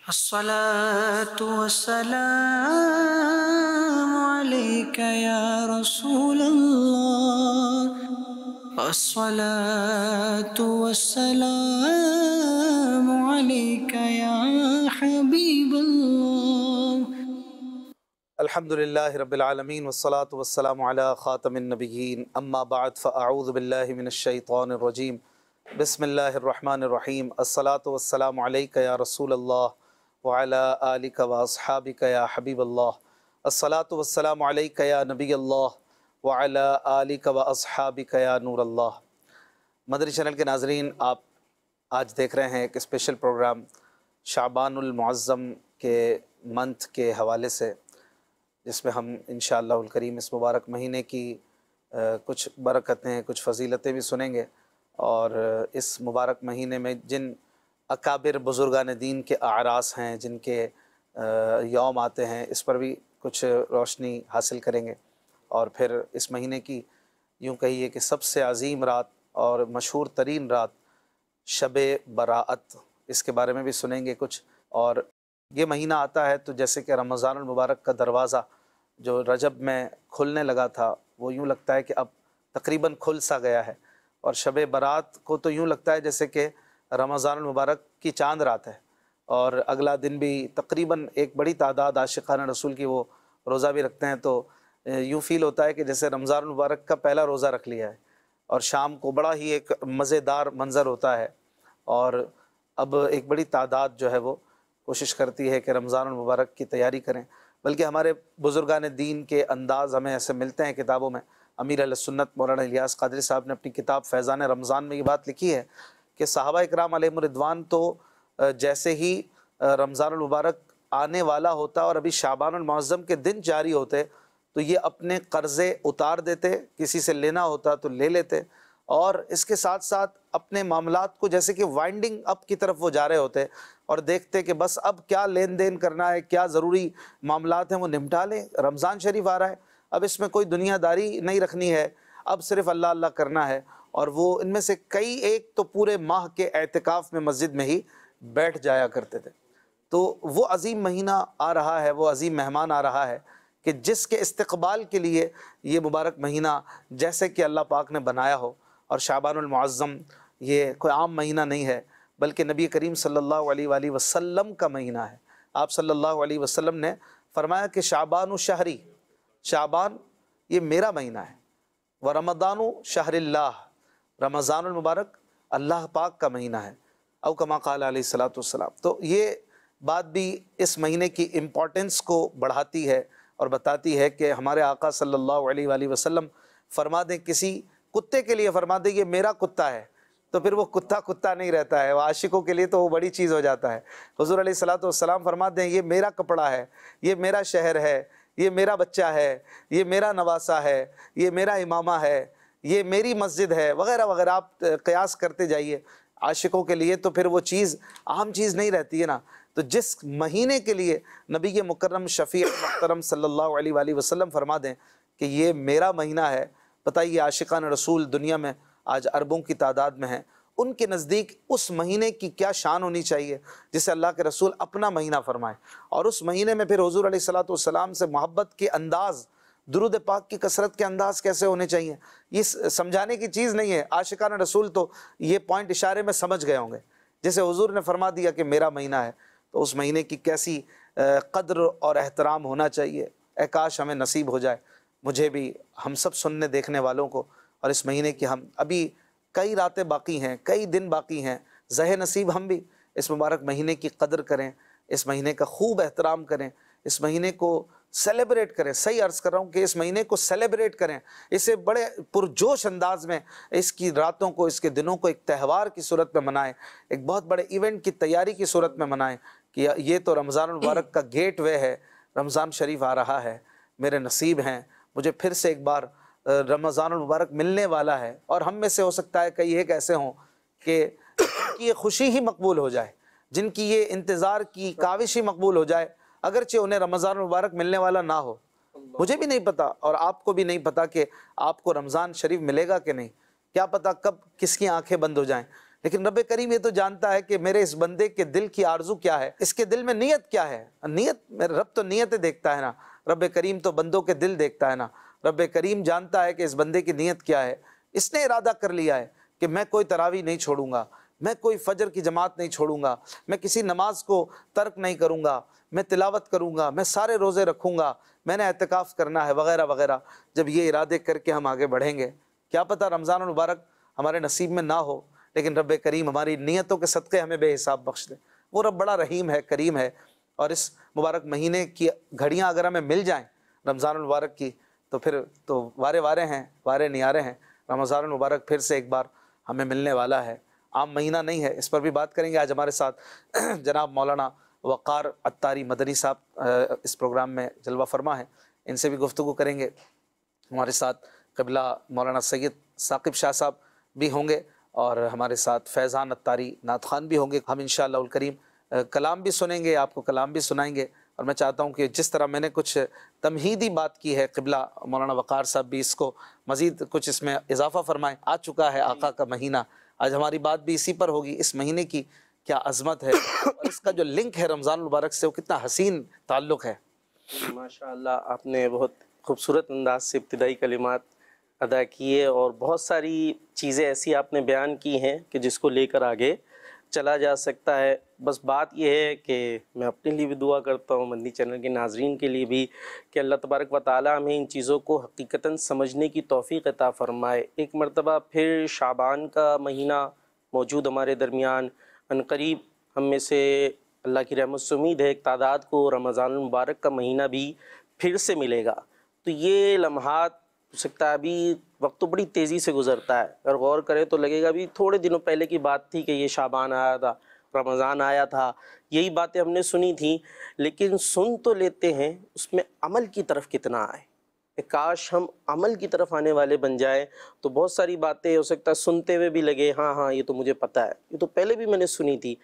الصلاة والسلام عليك يا رسول الله. الصلاة والسلام عليك يا حبيب الله. الحمد للہ رب العالمین والصلاة والسلام علی خاتم النبیین اما بعد فاعوذ باللہ من الشیطان الرجیم بسم اللہ الرحمن الرحیم الصلاة والسلام علیک یا رسول اللہ وعلی آلک واصحابک یا حبیب اللہ الصلاة والسلام علیک یا نبی اللہ وعلی آلک واصحابک یا نور اللہ۔ مدنی چینل کے ناظرین، آپ آج دیکھ رہے ہیں ایک اسپیشل پروگرام شعبان المعظم کے منتھ کے حوالے سے، جس میں ہم انشاءاللہ الکریم اس مبارک مہینے کی کچھ برکتیں، کچھ فضیلتیں بھی سنیں گے، اور اس مبارک مہینے میں جن اکابر بزرگان دین کے اعراس ہیں، جن کے یوم آتے ہیں، اس پر بھی کچھ روشنی حاصل کریں گے۔ اور پھر اس مہینے کی یوں کہیے کہ سب سے عظیم رات اور مشہور ترین رات شب براءت، اس کے بارے میں بھی سنیں گے کچھ۔ اور یہ مہینہ آتا ہے تو جیسے کہ رمضان المبارک کا دروازہ جو رجب میں کھلنے لگا تھا، وہ یوں لگتا ہے کہ اب تقریباً کھل سا گیا ہے، اور شب برات کو تو یوں لگتا ہے جیسے کہ رمضان المبارک کی چاند رات ہے، اور اگلا دن بھی تقریباً ایک بڑی تعداد عاشقان رسول کی وہ روزہ بھی رکھتے ہیں، تو یوں فیل ہوتا ہے کہ جیسے رمضان المبارک کا پہلا روزہ رکھ لیا ہے، اور شام کو بڑا ہی ایک مزیدار منظر ہوتا ہے، اور اب ایک بڑی تعداد جو ہے وہ کوشش کرتی ہے کہ رمضان المبارک کی تیاری کریں۔ بلکہ ہمارے بزرگان دین کے انداز ہمیں ایسے ملتے ہیں کتابوں میں۔ امیر اہل سنت مولانا الیاس قادری صاحب نے اپنی کتاب فیضان رمضان میں یہ بات لکھی ہے کہ صحابہ اکرام علیہم الرضوان تو جیسے ہی رمضان المبارک آنے والا ہوتا اور ابھی شعبان المعظم کے دن جاری ہوتے تو یہ اپنے قرضے اتار دیتے، کسی سے لینا ہوتا تو لے لیتے، اور اس کے ساتھ ساتھ اپنے معاملات کو جیسے کہ وائنڈنگ اپ کی طرف وہ جا رہے ہوتے اور دیکھتے کہ بس اب کیا لین دین کرنا ہے، کیا ضروری معاملات ہیں وہ نمٹا لیں۔ رمضان شریف آ رہا ہے، اب اس میں کوئی دنیا داری نہیں رکھنی ہے، اب صرف اللہ اللہ کرنا ہے۔ اور وہ ان میں سے کئی ایک تو پورے ماہ کے اعتکاف میں مسجد میں ہی بیٹھ جایا کرتے تھے۔ تو وہ عظیم مہینہ آ رہا ہے، وہ عظیم مہمان آ رہا ہے کہ جس کے استقبال کے لیے یہ مبارک مہینہ جیسے کہ اللہ پاک نے بنایا ہو۔ اور شعبان المعظم یہ کوئی عام مہینہ نہیں ہے، بلکہ نبی کریم صلی اللہ علیہ وآلہ وسلم کا مہینہ ہے۔ آپ صلی اللہ علیہ وسلم نے فرمایا کہ شعبان شہری، شعبان یہ میرا مہینہ ہے، ورمضان شہر اللہ، رمضان المبارک اللہ پاک کا مہینہ ہے، او کما قال علیہ الصلوۃ والسلام۔ تو یہ بات بھی اس مہینے کی امپورٹنس کو بڑھاتی ہے اور بتاتی ہے کہ ہمارے آقا صلی اللہ علیہ وآلہ وسلم فرما دیں کسی کتے کے لیے، فرما دیں یہ میرا کتا ہے، تو پھر وہ کتا کتا نہیں رہتا ہے، وہ عاشقوں کے لیے تو وہ بڑی چیز ہو جاتا ہے۔ حضور علیہ الصلوۃ والسلام فرما دیں یہ میرا کپڑا ہے، یہ میرا شہر ہے، یہ میرا بچہ ہے، یہ میرا نواسہ ہے، یہ میرا امامہ ہے، یہ میری مسجد ہے، وغیرہ وغیرہ۔ آپ قیاس کرتے جائیے عاشقوں کے لیے، تو پھر وہ چیز عام چیز نہیں رہتی ہے نا۔ تو جس مہینے کے لیے نبی مکرم شفیع محترم صلی اللہ علیہ وآلہ وسلم فرما دیں کہ یہ میرا مہینہ ہے، بتائیے عاشقان رسول دنیا میں آج اربوں کی تعداد میں ہیں، ان کے نزدیک اس مہینے کی کیا شان ہونی چاہیے جسے اللہ کے رسول اپنا مہینہ فرمائے۔ اور اس مہینے میں پھر حضور علیہ الصلوۃ والسلام سے محبت کے انداز، درود پاک کی کثرت کے انداز کیسے ہونے چاہیے، یہ سمجھانے کی چیز نہیں ہے۔ عاشقان رسول تو یہ پوائنٹ اشارے میں سمجھ گئے ہوں گے، جیسے حضور نے فرما دیا کہ میرا مہینہ ہے، تو اس مہینے کی کیسی قدر اور احترام ہونا چاہیے۔ اے کاش ہمیں نصیب ہو جائے، مجھے بھی، ہم سب سننے دیکھنے والوں کو، اور اس مہینے کی ہم ابھی کئی راتیں باقی ہیں، کئی دن باقی ہیں، زہ نصیب ہم بھی اس مبارک مہینے کی قدر کریں، اس مہینے کا خوب احترام کریں، اس مہینے کو سیلیبریٹ کریں۔ صحیح عرض کر رہا ہوں کہ اس مہینے کو سیلیبریٹ کریں، اسے بڑے پرجوش انداز میں اس کی راتوں کو، اس کے دنوں کو ایک تہوار کی صورت میں منائیں، ایک بہت بڑے ایونٹ کی تیاری کی صورت میں منائیں کہ یہ تو رمضان المبارک کا گیٹ وے ہے، رمضان شریف آ رہا ہے، میرے نصیب ہیں، مجھے پھر سے ایک بار رمضان المبارک ملنے والا ہے۔ اور ہم میں سے ہو سکتا ہے کئی ایک ایسے ہوں کہ جن کی یہ خوشی ہی مقبول ہو جائے، جن کی یہ انتظار کی کاوش ہی مقبول ہو جائے، اگرچہ انہیں رمضان المبارک ملنے والا نہ ہو۔ مجھے بھی نہیں پتا اور آپ کو بھی نہیں پتا کہ آپ کو رمضان شریف ملے گا کہ نہیں، کیا پتا کب کس کی آنکھیں بند ہو جائیں، لیکن رب کریم یہ تو جانتا ہے کہ میرے اس بندے کے دل کی آرزو کیا ہے، اس کے دل میں نیت کیا ہے۔ نیت، میرا رب تو نیتیں دیکھتا ہے نا، رب کریم تو بندوں کے دل دیکھتا ہے نا۔ رب کریم جانتا ہے کہ اس بندے کی نیت کیا ہے۔ اس نے ارادہ کر لیا ہے کہ میں کوئی تراویح نہیں چھوڑوں گا، میں کوئی فجر کی جماعت نہیں چھوڑوں گا، میں کسی نماز کو ترک نہیں کروں گا، میں تلاوت کروں گا، میں سارے روزے رکھوں گا، میں نے اعتکاف کرنا ہے، وغیرہ وغیرہ۔ جب یہ ارادے کر کے ہم آگے بڑھیں گے، کیا پتہ رمضان المبارک ہمارے نصیب میں نہ ہو، لیکن رب کریم ہماری نیتوں کے صدقے ہمیں بے حساب بخش دے۔ وہ رب بڑا رحیم ہے، کریم ہے، اور اس مبارک مہینے کی گھڑیاں اگر ہمیں مل جائیں رمضان المبارک کی، تو پھر تو وارے وارے ہیں، وارے نیارے ہیں۔ رمضان المبارک پھر سے ایک بار ہمیں ملنے والا ہے، عام مہینہ نہیں ہے۔ اس پر بھی بات کریں گے۔ آج ہمارے ساتھ جناب مولانا وقار عطاری مدنی صاحب اس پروگرام میں جلوہ فرما ہیں، ان سے بھی گفتگو کریں گے۔ ہمارے ساتھ قبلہ مولانا سید ثاقب شاہ صاحب بھی ہوں گے، اور ہمارے ساتھ فیضان عطاری نعت خوان بھی ہوں گے۔ ہم انشاءاللہ الکریم کلام بھی سنیں گے، آپ کو کلام بھی سنائیں گے، اور میں چاہتا ہوں کہ جس طرح میں نے کچھ تمہیدی بات کی ہے، قبلہ مولانا وقار صاحب بھی اس کو مزید کچھ اس میں اضافہ فرمائیں۔ آ چکا ہے آقا کا مہینہ، آج ہماری بات بھی اسی پر ہوگی۔ اس مہینے کی کیا عظمت ہے، اور اس کا جو لنک ہے رمضان المبارک سے، وہ کتنا حسین تعلق ہے۔ ماشاء اللہ، آپ نے بہت خوبصورت انداز سے ابتدائی کلمات ادا کیے، اور بہت ساری چیزیں ایسی آپ نے بیان کی ہیں کہ جس کو لے کر آگے چلا جا سکتا ہے۔ بس بات یہ ہے کہ میں اپنے لیے بھی دعا کرتا ہوں، مدنی چینل کے ناظرین کے لیے بھی، کہ اللہ تبارک و تعالیٰ ہمیں ان چیزوں کو حقیقتاً سمجھنے کی توفیق عطا فرمائے۔ ایک مرتبہ پھر شعبان کا مہینہ موجود ہمارے درمیان، عنقریب ہم میں سے اللہ کی رحمت سے امید ہے ایک تعداد کو رمضان المبارک کا مہینہ بھی پھر سے ملے گا۔ تو یہ لمحات ہو سکتا ہے، ابھی وقت تو بڑی تیزی سے گزرتا ہے، اگر غور کریں تو لگے گا ابھی تھوڑے دنوں پہلے کی بات تھی کہ یہ شعبان آیا تھا، رمضان آیا تھا، یہی باتیں ہم نے سنی تھیں، لیکن سن تو لیتے ہیں، اس میں عمل کی طرف کتنا آئے۔ کاش ہم عمل کی طرف آنے والے بن جائیں، تو بہت ساری باتیں ہو سکتا ہے سنتے ہوئے بھی لگے ہاں یہ تو مجھے پتہ ہے، یہ تو پہلے بھی میں نے سنی تھی۔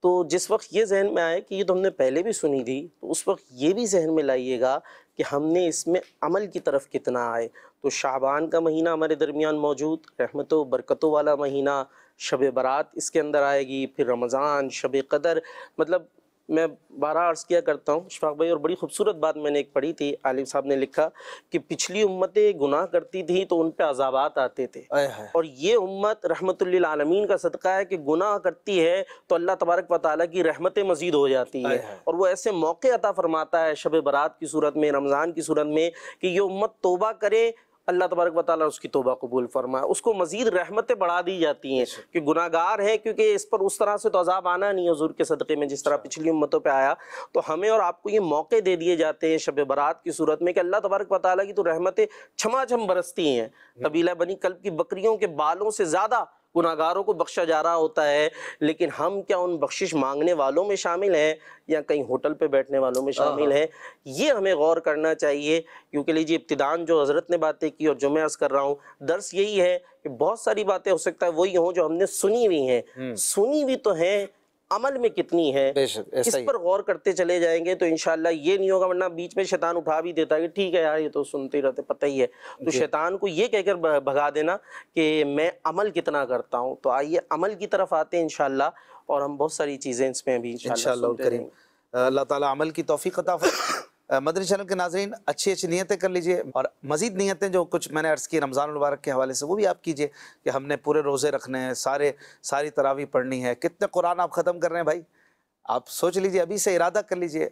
تو جس وقت یہ ذہن میں آئے کہ یہ تو ہم نے پہلے بھی سنی تھی، تو اس وقت یہ بھی ذہن میں لائیے گا کہ ہم نے اس میں عمل کی طرف کتنا آئے۔ تو شعبان کا مہینہ ہمارے درمیان موجود، رحمتوں و برکتوں والا مہینہ، شب برات اس کے اندر آئے گی، پھر رمضان، شب قدر۔ مطلب میں بارہ عرض کیا کرتا ہوں اشفاق بھائی، اور بڑی خوبصورت بات میں نے ایک پڑھی تھی، عالم صاحب نے لکھا کہ پچھلی امتیں گناہ کرتی تھیں تو ان پہ عذابات آتے تھے، اور یہ امت رحمت للعالمین کا صدقہ ہے کہ گناہ کرتی ہے تو اللہ تبارک و تعالیٰ کی رحمتیں مزید ہو جاتی ہیں، اور وہ ایسے موقع عطا فرماتا ہے شب برات کی صورت میں، رمضان کی صورت میں، کہ یہ امت توبہ کرے، اللہ تبارک و تعالیٰ اس کی توبہ قبول فرمائے، اس کو مزید رحمتیں بڑھا دی جاتی ہیں کہ گناہ گار ہے، کیونکہ اس پر اس طرح سے تو عذاب آنا نہیں حضور کے صدقے میں جس طرح پچھلی امتوں پہ آیا۔ تو ہمیں اور آپ کو یہ موقع دے دیے جاتے ہیں شب برات کی صورت میں کہ اللہ تبارک و تعالیٰ کی تو رحمتیں چھما چھم برستی ہیں۔ قبیلہ بنی کلب کی بکریوں کے بالوں سے زیادہ گناہ گاروں کو بخشا جا رہا ہوتا ہے، لیکن ہم کیا ان بخشش مانگنے والوں میں شامل ہیں یا کہیں ہوٹل پہ بیٹھنے والوں میں شامل ہیں؟ یہ ہمیں غور کرنا چاہیے، کیونکہ لیجیے ابتداً جو حضرت نے باتیں کی اور جو میں عرض کر رہا ہوں، درس یہی ہے کہ بہت ساری باتیں ہو سکتا ہے وہی ہوں جو ہم نے سنی ہوئی ہیں، سنی ہوئی تو ہیں، عمل میں کتنی ہے، اس پر غور کرتے چلے جائیں گے تو انشاءاللہ یہ نہیں ہوگا۔ ورنہ بیچ میں شیطان اٹھا بھی دیتا ہے کہ ٹھیک ہے یار یہ تو سنتے ہی رہتے، پتہ ہی ہے، تو شیطان کو یہ کہہ کر بھگا دینا کہ میں عمل کتنا کرتا ہوں۔ تو آئیے عمل کی طرف آتے ہیں انشاءاللہ، اور ہم بہت ساری چیزیں اس میں بھی انشاءاللہ الکریم اللہ تعالیٰ عمل کی توفیق عطا فرمائے۔ مدنی چینل کے ناظرین اچھی اچھی نیتیں کر لیجئے، اور مزید نیتیں جو کچھ میں نے عرض کی رمضان المبارک کے حوالے سے وہ بھی آپ کیجئے، کہ ہم نے پورے روزے رکھنے ہیں، ساری تراویح پڑھنی ہے۔ کتنے قرآن آپ ختم کر رہے ہیں بھائی؟ آپ سوچ لیجئے، ابھی سے ارادہ کر لیجئے،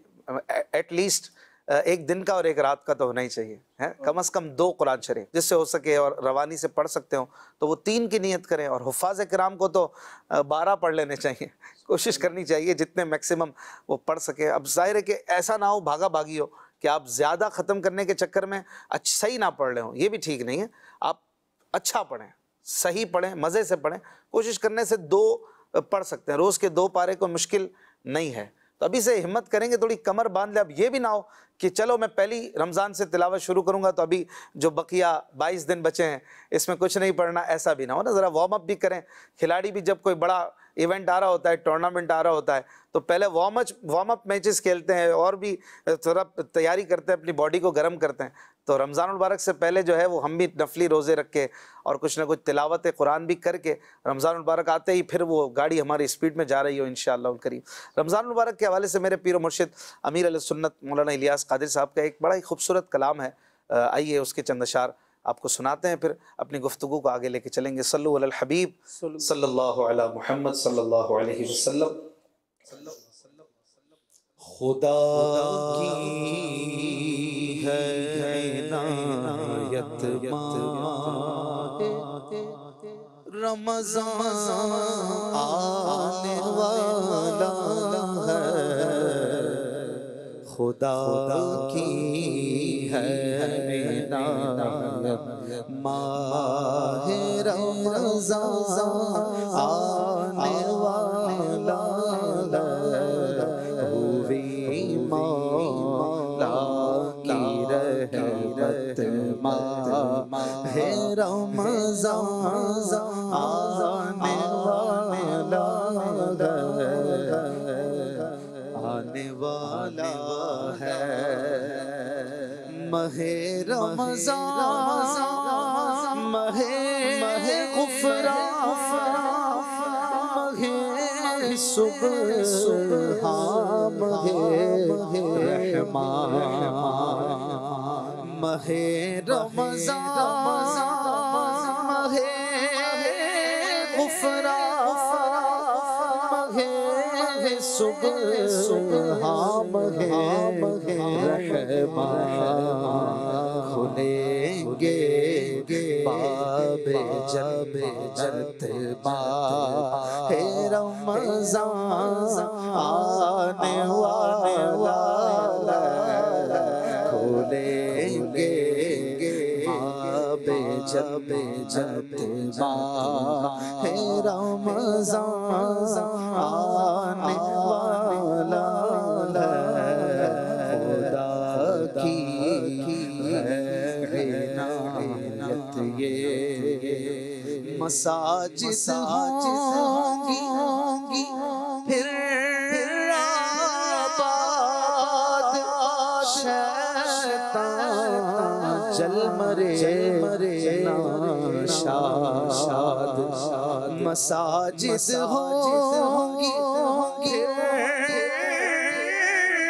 ایٹ لیسٹ ایک دن کا اور ایک رات کا تو ہونا ہی چاہیے، کم از کم 2 قرآن شریف جس سے ہو سکے، اور روانی سے پڑھ سکتے ہوں تو وہ 3 کی نیت کریں، اور حفاظ کرام کو تو 12 پڑھ لینے چاہیے، کوشش کرنی چاہیے جتنے میکسیمم وہ پڑھ سکے۔ اب ظاہر ہے کہ ایسا نہ ہو بھاگا بھاگی ہو کہ آپ زیادہ ختم کرنے کے چکر میں صحیح نہ پڑھ رہے ہوں، یہ بھی ٹھیک نہیں ہے۔ آپ اچھا پڑھیں، صحیح پڑھیں، مزے سے پڑھیں، کوشش کرنے سے 2 پڑھ سکتے ہیں، روز کے 2 پارے کو مشکل نہیں ہے۔ تو ابھی سے ہمت کریں گے، تھوڑی کمر باندھ لیں۔ اب یہ بھی نہ ہو کہ چلو میں پہلی رمضان سے تلاوت شروع کروں گا تو ابھی جو بقیہ 22 دن بچے ہیں اس میں کچھ نہیں پڑھنا، ایسا بھی نہ ہو نا، ذرا وارم اپ بھی کریں۔ کھلاڑی بھی جب کوئی بڑا ایونٹ آ رہا ہوتا ہے، ٹورنامنٹ آ رہا ہوتا ہے، تو پہلے وارم اپ میچز کھیلتے ہیں اور بھی تھوڑا تیاری کرتے ہیں، اپنی باڈی کو گرم کرتے ہیں۔ تو رمضان المبارک سے پہلے جو ہے وہ ہم بھی نفلی روزے رکھ کے اور کچھ نہ کچھ تلاوت قرآن بھی کر کے، رمضان المبارک آتے ہی پھر وہ گاڑی ہماری اسپیڈ میں جا رہی ہو انشاءاللہ الکریم۔ رمضان المبارک کے حوالے سے میرے پیر و مرشد امیر علیہ سنت مولانا الیاس قادری صاحب کا ایک بڑا ہی خوبصورت کلام ہے، آئیے اس کے چند اشعار آپ کو سناتے ہیں، پھر اپنی گفتگو کو آگے لے کے چلیں گے۔ صلو علی الحبیب صلی اللہ علی محمد صلی اللہ علیہ وسلم۔ خدا کی ہے عنایت ماہ رمضان آنے والا ہے، خدا کی ہے عنایت ماہ رمضان آنے والا ہے، ہوئی مولا کی رحمت ماہ رمضان آنے والا ہے، آنے والا ہے۔ ماہ رمضان ماہ غفران، ماہ صبح ماہ رحمان، ماہ رمضان ماہ غفران، ماہ صبح ماہ رحمان، کھلیں گے باب جنت ماہ رمضان آنے والا ہے، کھلیں گے باب جنت ماہ رمضان آنے والا ہے، خدا کی ہے عنایت یہ، مساجد ہوں گی پھر آباد، شیطان جل مرے ناشاد، مساجد ہوں گی پھر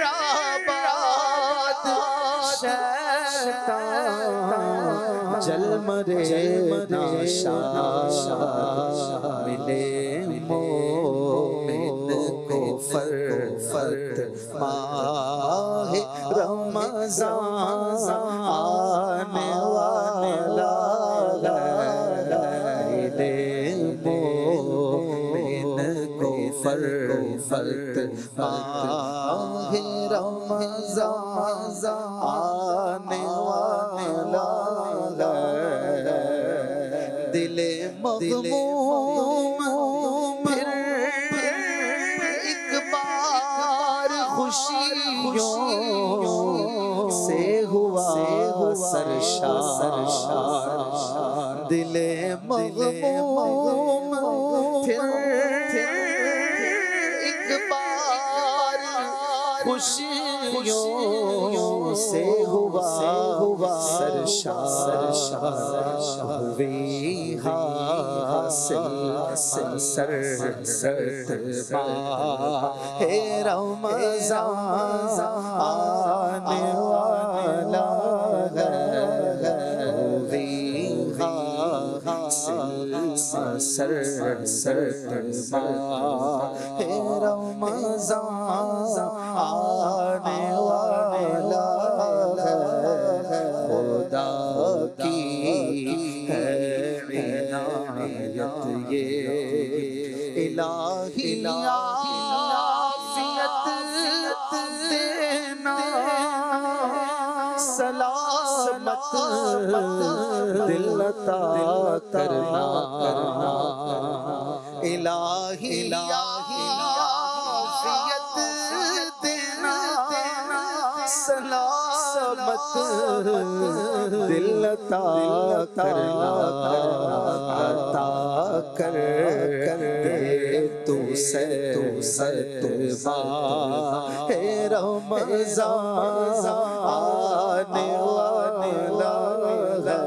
آباد، شیطان جل مرے ناشاد، ملے مومن کو فرت ماہ رمضان آنے والا ہے، ملے مومن کو فرت ماہ رمضان آنے والا ہے، دل مغموم پھر ایک بار خوشیوں سے ہوا سرشار، دل مغموم پھر ایک بار خوشیوں سے ہوا سرشار، ہوئی حاصل سرت ماہ رمضان آنے والا ہے، ہوئی حاصل سرت ماہ رمضان آنے والا ہے، خدا کی ہے عنایت یہ، الہی عافیت دینا، سلامت دل عطا کرنا، الہی عافیت دینا، سلامت دل عطا کرنا عطا کر دے تو سے ماہ رمضان آنے والا ہے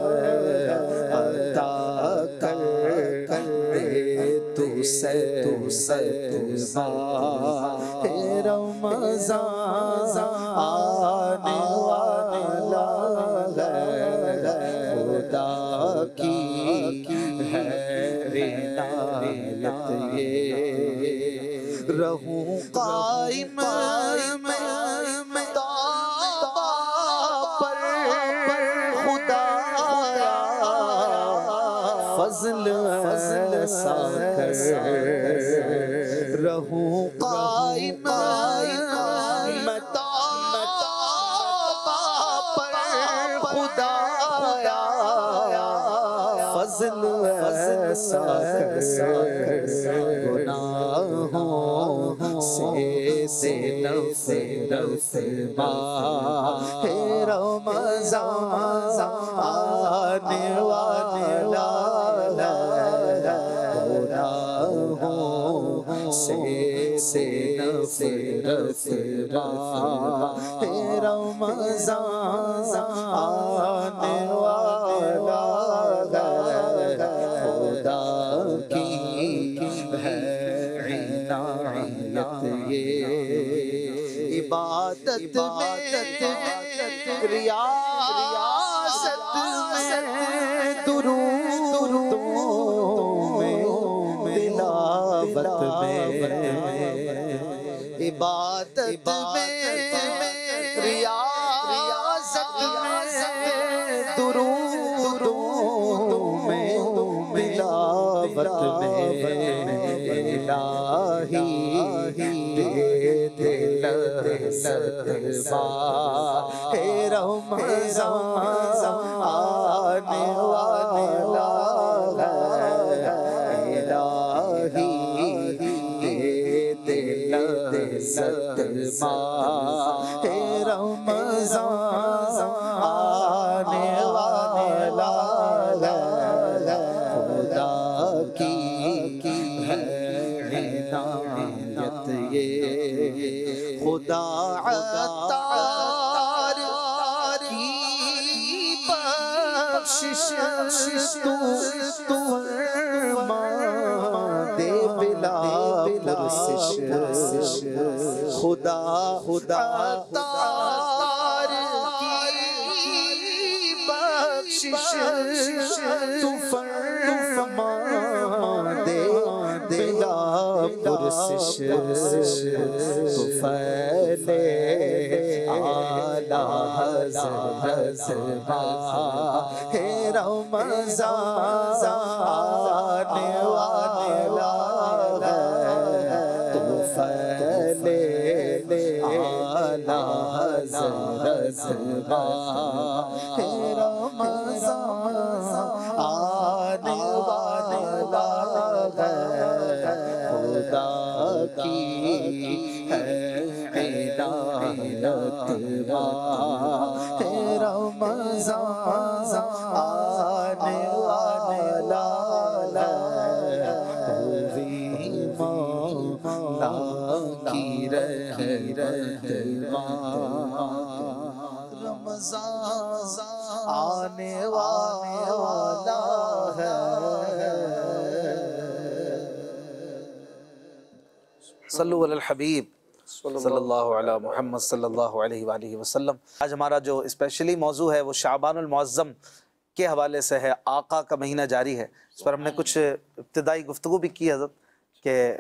عطا کر دے تو سے ماہ رمضان آنے والا ہے خدا کی ہے عنایت یہ رہوں قائم میں توبہ پر خدایا فضل ایسا کر رہوں قائم میں توبہ پر خدایا فضل ایسا کر گناہوں سے نفس ماہ رمضان آنے والا ہے گناہوں سے نفس ماہ رمضان آنے والا خدا کی ہے عنایت یہ عبادت میں ریاست میں درود میں تلاوت میں عبادت میں ریاست میں درود میں تلاوت میں الہی دے دل ماہ رمضان آنے والا ہے الہی دے دل ماہ رمضان آنے والا ہے خدا کی ہے عنایت یہ خدا عطار کی بخشش تو فرما دے بلا پرسش خدا عطار کی بخشش تو فرما دے بلا پرسش تو پھیلے اعلیٰ حضرت ماہ رمضان آنے والا ہے تو پھیلے اعلیٰ حضرت ماہ رمضان آنے والا ہے خدا کی ہے عنایت ماہ رمضان آنے والا ہے مولا کی رحمت رمضان آنے والا ہے صلو علی الحبیب صلی اللہ علیہ محمد صلی اللہ علیہ وآلہ وسلم۔ آج ہمارا جو اسپیشلی موضوع ہے وہ شعبان المعظم کے حوالے سے ہے۔ آقا کا مہینہ جاری ہے، اس پر ہم نے کچھ ابتدائی گفتگو بھی کی حضرت کہ